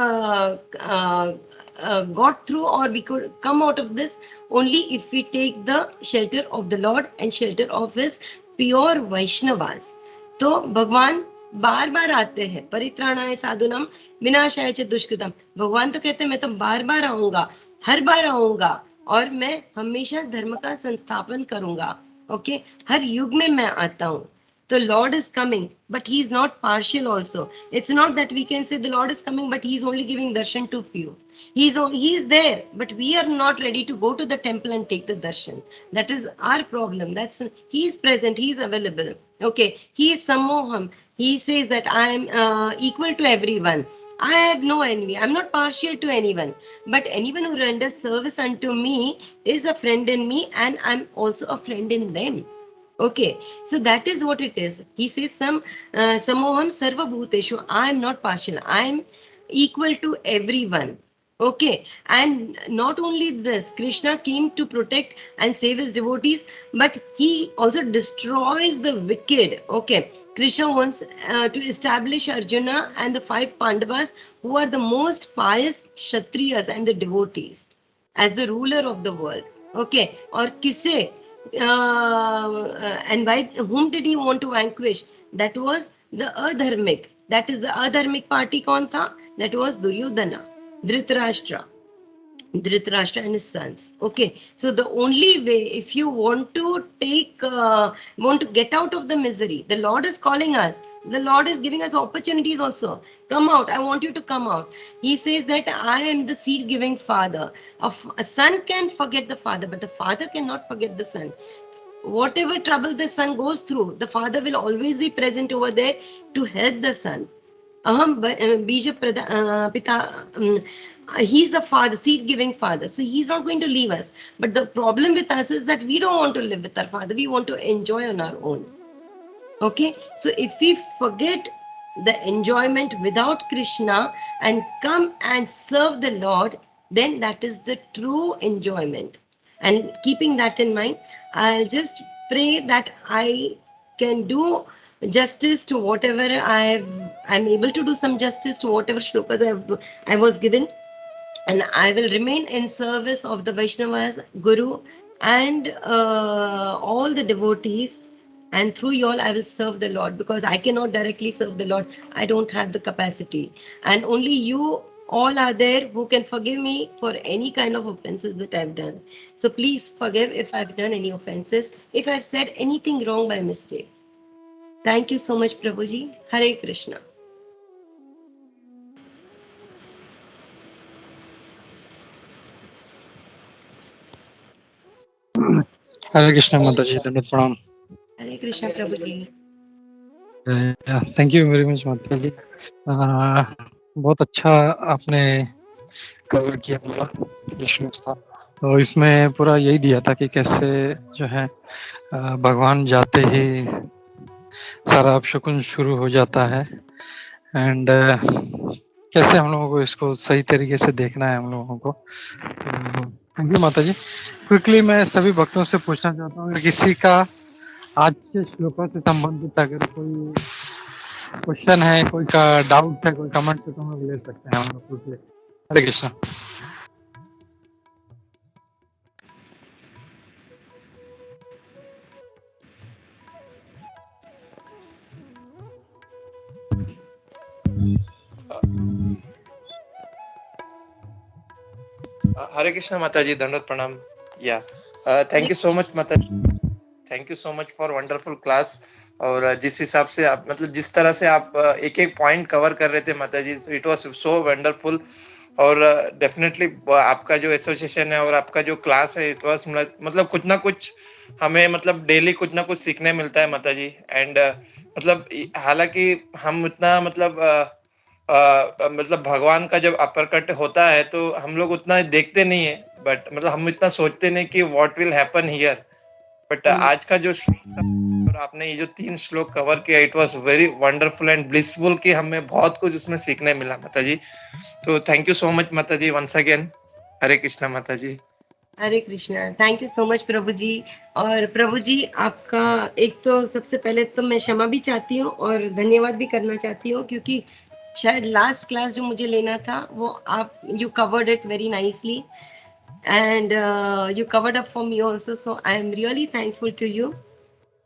got through, or we could come out of this only if we take the shelter of the Lord and shelter of his pure Vaishnavas. तो भगवान बार बार आते हैं, परित्राणाय साधुनाम विनाशाय च दुष्कृतम. भगवान तो कहते हैं मैं तो बार बार आऊंगा, हर बार आऊंगा, और मैं हमेशा धर्म का संस्थापन करूंगा. ओके, हर युग में मैं आता हूँ. The Lord is coming, but He is not partial also. It's not that we can say the Lord is coming, but He is only giving darshan to few. He is there, but we are not ready to go to the temple and take the darshan. That is our problem. He is present, He is available. Okay, He is sammoham. He says that I am equal to everyone. I have no envy. I'm not partial to anyone. But anyone who renders service unto me is a friend in me, and I'm also a friend in them. Okay, so that is what it is. He says samoham sarva bhuteshu. I am not partial. I am equal to everyone. Okay, and not only this, Krishna came to protect and save his devotees, but he also destroys the wicked. Okay, Krishna wants to establish Arjuna and the 5 Pandavas, who are the most pious Kshatriyas and the devotees, as the ruler of the world. Okay, or kisse and by whom did he want to vanquish? That was the adharmic. That is the adharmic party. Kaun tha? That was Duryodhana, Dhritarashtra and his sons. Okay, so the only way, if you want to want to get out of the misery, the Lord is calling us. The Lord is giving us opportunities also. Come out. I want you to come out. He says that I am the seed giving father. A son can forget the father, but the father cannot forget the son. Whatever trouble the son goes through, the father will always be present over there to help the son. Aham bija pita. He's the father, seed giving father. So he's not going to leave us. But the problem with us is that we don't want to live with our father. We want to enjoy on our own. Okay, so if we forget the enjoyment without Krishna and come and serve the Lord, then that is the true enjoyment. And keeping that in mind, I'll just pray that I can do justice to whatever I'm able to do some justice to whatever shlokas I was given, and I will remain in service of the Vaishnavas, Guru, and all the devotees. And through you all, I will serve the Lord, because I cannot directly serve the Lord. I don't have the capacity. And only you all are there who can forgive me for any kind of offenses that I've done. So please forgive if I've done any offenses, if I've said anything wrong by mistake. Thank you so much, Prabhuji. Hare Krishna. हरे कृष्णा माता जी, दंडवत प्रणाम. Hare Krishna, Prabhuji. Thank you very much माता जी. बहुत अच्छा आपने cover किया पूरा जो श्लोक था. तो इसमें पूरा यही दिया था कि कैसे जो है भगवान जाते ही सारा अपशकुन शुरू हो जाता है, एंड कैसे हम लोगों को इसको सही तरीके से देखना है हम लोगों को. थैंक यू माता जी. क्विकली मैं सभी भक्तों से पूछना चाहता हूँ, किसी का आज के श्लोकों से संबंधित अगर कोई क्वेश्चन है, कोई का डाउट है, कोई कमेंट है तो हम लोग ले सकते हैं, हम लोग पूछ ले। हरे कृष्णा। हरे कृष्णा माता जी, दंडवत प्रणाम। या थैंक यू सो मच माता जी, thank you so much for wonderful class. और जिस हिसाब से आप मतलब जिस तरह से आप एक एक पॉइंट कवर कर रहे थे माता जी, इट वाज सो वंडरफुल। और डेफिनेटली आपका जो एसोसिएशन है और आपका जो क्लास है, इट वाज मतलब कुछ ना कुछ हमें मतलब डेली कुछ ना कुछ सीखने मिलता है माता जी। एंड मतलब हालांकि हम उतना मतलब भगवान का जब अपरकट होता है तो हम लोग उतना देखते नहीं है, बट मतलब हम इतना सोचते नहीं कि what will happen here. But आज का जो श्लोक था और आपने ये जो 3 श्लोक कवर किया, it was very wonderful and blissful कि हमें बहुत कुछ उसमें सीखने मिला माता जी। तो थैंक यू सो मच माता जी वंस अगेन। हरे कृष्णा माता जी। Hare Krishna. Thank you so much प्रभु जी। और प्रभु जी, आपका एक तो सबसे पहले तो मैं क्षमा भी चाहती हूँ और धन्यवाद भी करना चाहती हूँ, क्योंकि शायद लास्ट क्लास जो मुझे लेना था वो आप you covered it very nicely and you covered up for me also, so I am really thankful to you.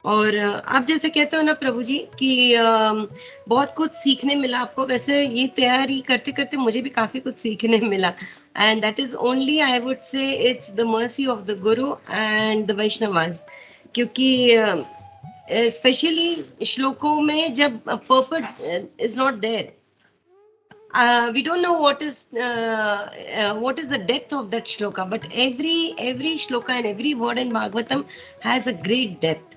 और आप जैसे कहते हो ना प्रभु जी कि बहुत कुछ सीखने मिला आपको, वैसे ये तैयारी करते करते मुझे भी काफी कुछ सीखने मिला। And that is only I would say it's the mercy of the guru and the Vaishnavas, क्योंकि स्पेशली श्लोकों में जब purport is not there, we don't know what is the depth of that shloka, but every shloka and every word in Bhagavatam has a great depth.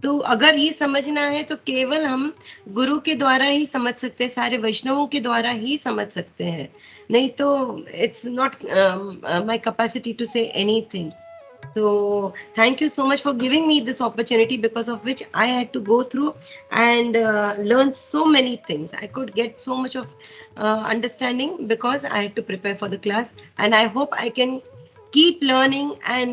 तो अगर ये समझना है तो केवल हम गुरु के द्वारा ही समझ सकते हैं, सारे वैष्णवों के द्वारा ही समझ सकते हैं, नहीं तो it's not my capacity to say anything. So thank you so much for giving me this opportunity, because of which I had to go through and learn so many things. I could get so much of understanding because I had to prepare for the class, and I hope I can keep learning and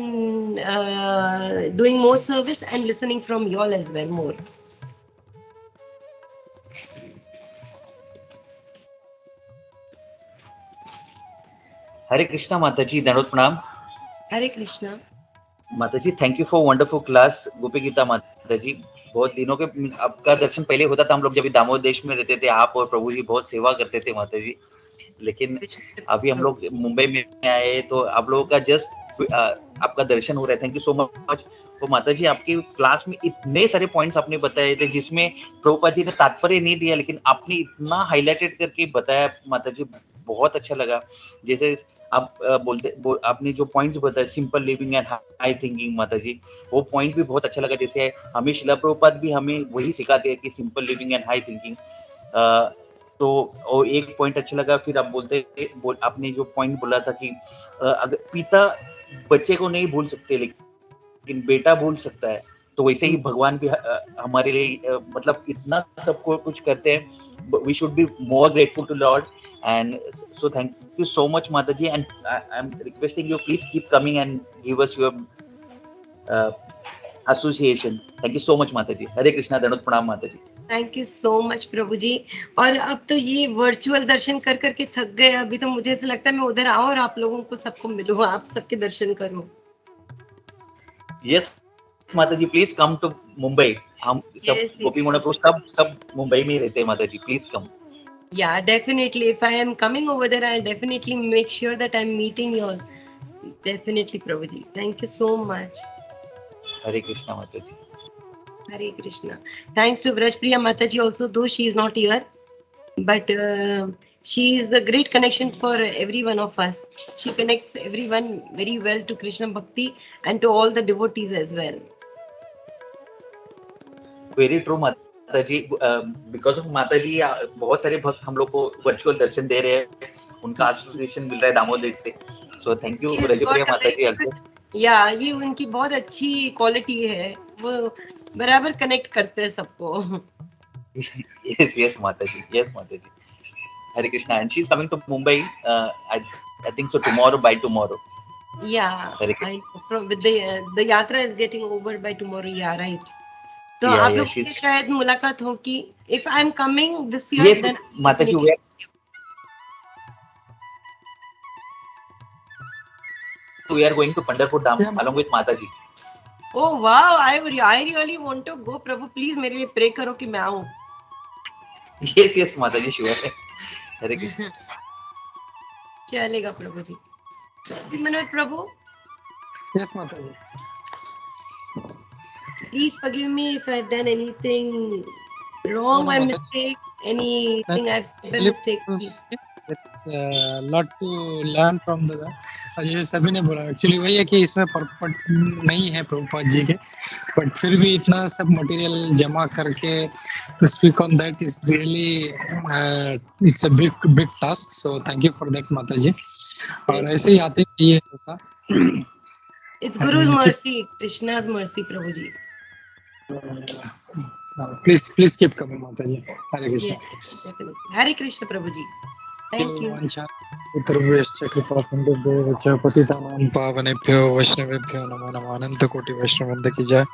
doing more service and listening from you all as well more. Hare Krishna माता जी, दंडवत प्रणाम। Hare Krishna. माता जी thank you for wonderful class. Gopi Gita माता जी, बहुत दिनों के आपका दर्शन पहले होता था, हम लोग जब दामोदर देश में रहते थे, आप और प्रभु जी बहुत सेवा करते थे माता जी। लेकिन अभी हम लोग मुंबई में आए तो आप लोगों का जस्ट आपका दर्शन हो रहा है। Thank you so much. तो माता जी आपकी क्लास में इतने सारे पॉइंट्स आपने बताए थे जिसमें प्रभुपाद जी ने तात्पर्य नहीं दिया, लेकिन आपने इतना हाईलाइटेड करके बताया माता जी, बहुत अच्छा लगा। जैसे आप आपने जो पॉइंट्स बताए, simple living and high thinking माता जी, वो पॉइंट भी बहुत अच्छा लगा। जैसे हमें शिला प्रभुपाद भी हमें वही सिखाते हैं कि simple living and high thinking. तो और एक पॉइंट अच्छा लगा, फिर आप आपने जो पॉइंट बोला था कि अगर पिता बच्चे को नहीं भूल सकते लेकिन बेटा भूल सकता है, तो वैसे ही भगवान भी हमारे लिए मतलब इतना सबको कुछ करते हैं। We should be more grateful to lord and so thank you so much Mataji, and I'm requesting you please keep coming and give us your association. Thank you so much Mataji. Hare Krishna, दंडवत प्रणाम Mataji. Thank you so much प्रभु जी। और अब तो ये virtual दर्शन कर करके थक गए, अभी तो मुझे ऐसा लगता है मैं उधर आऊं और आप लोगों को सबको मिलूं, आप सबके दर्शन करूं। Yes Mataji, please come to Mumbai. हम सब गोपी मोनापुर सब मुंबई में ही रहते हैं Mataji, please come. Yeah, definitely. If I am coming over there, I'll definitely make sure that I'm meeting you all. Definitely, Prabhuji. Thank you so much. Hare Krishna Mataji. Hare Krishna. Thanks to Vrajpriya Mataji also, though she is not here. But she is the great connection for every one of us. She connects everyone very well to Krishna Bhakti and to all the devotees as well. Very true माताजी, because of माताजी बहुत सारे भक्त हम लोग को virtual दर्शन दे रहे हैं, उनका एसोसिएशन मिल रहा है दामोदर से। सो थैंक यू ब्रजप्रिया माताजी अगेन। या ये उनकी बहुत अच्छी क्वालिटी है, वो बराबर कनेक्ट करते हैं सबको। yes माताजी, yes माताजी। हरे Krishna, and she is coming to Mumbai I think so tomorrow, by tomorrow. Yeah, the yatra is getting over by tomorrow. Yeah, right. तो Yeah, आप yeah, लोग she's- से शायद मुलाकात हो कि if I am coming this year Yes, Mataji, we are going to Pandharpur Dham Yeah, along with Mataji. Oh wow, I really want to go. प्रभु please मेरे लिए प्रे करो कि मैं आऊं। Yes, yes, Mataji, sure. Hare Krishna. चलेगा प्रभु जी। मनोज प्रभु, yes, Mataji. please forgive me if I've done anything wrong, No, by Mataji. mistake, anything I've said by mistake, please. It's a lot to learn from the जैसे सभी ने बोला actually वही है कि इसमें पर्पट नहीं है प्रभुपाद जी के, बट फिर भी इतना सब मटेरियल जमा करके to speak on that is really it's a big task, so thank you for that Mataji. और ऐसे ही आते रहिए ऐसा। It's Guru's mercy, Krishna's mercy, Prabhu ji. Please keep coming Mataji. Hare Krishna. Yes, definitely. Hare Krishna Prabhu ji. Thank you. उत्तरभ्यश्च कृपा सिंधुभ्यो च पतितानां पावनेभ्यो वैष्णवेभ्यो नमो नमः। अनंत कोटि वैष्णववृंद की जय,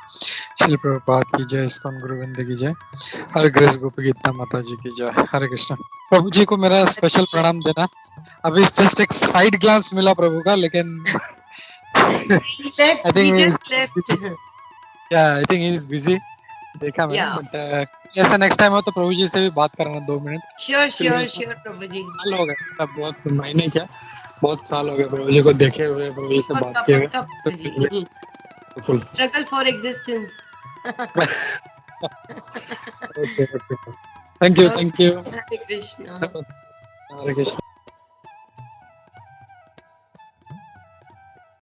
श्रील प्रभुपाद की जय, इस्कॉन गुरुवृंद की जय, हरे ग्रेस गोपी गीता माता जी की जय। हरे कृष्ण। प्रभु जी को मेरा स्पेशल प्रणाम देना। अभी जस्ट एक साइड ग्लांस मिला प्रभु का, लेकिन Left, I think we he just left. I think he is busy, देखा मैंने, Yeah. बट ऐसा नेक्स्ट टाइम हो तो प्रभु जी से भी बात करना 2 minute. Sure, sure, Please. sure, प्रभु जी। साल हो गए, अब बहुत महीने क्या, बहुत साल हो गए प्रभु जी को देखे हुए, प्रभु जी से पक्का बात किए पक्का प्रभु जी। हुए। Struggle for existence. Okay. Thank you. Hare Krishna. Hare Krishna.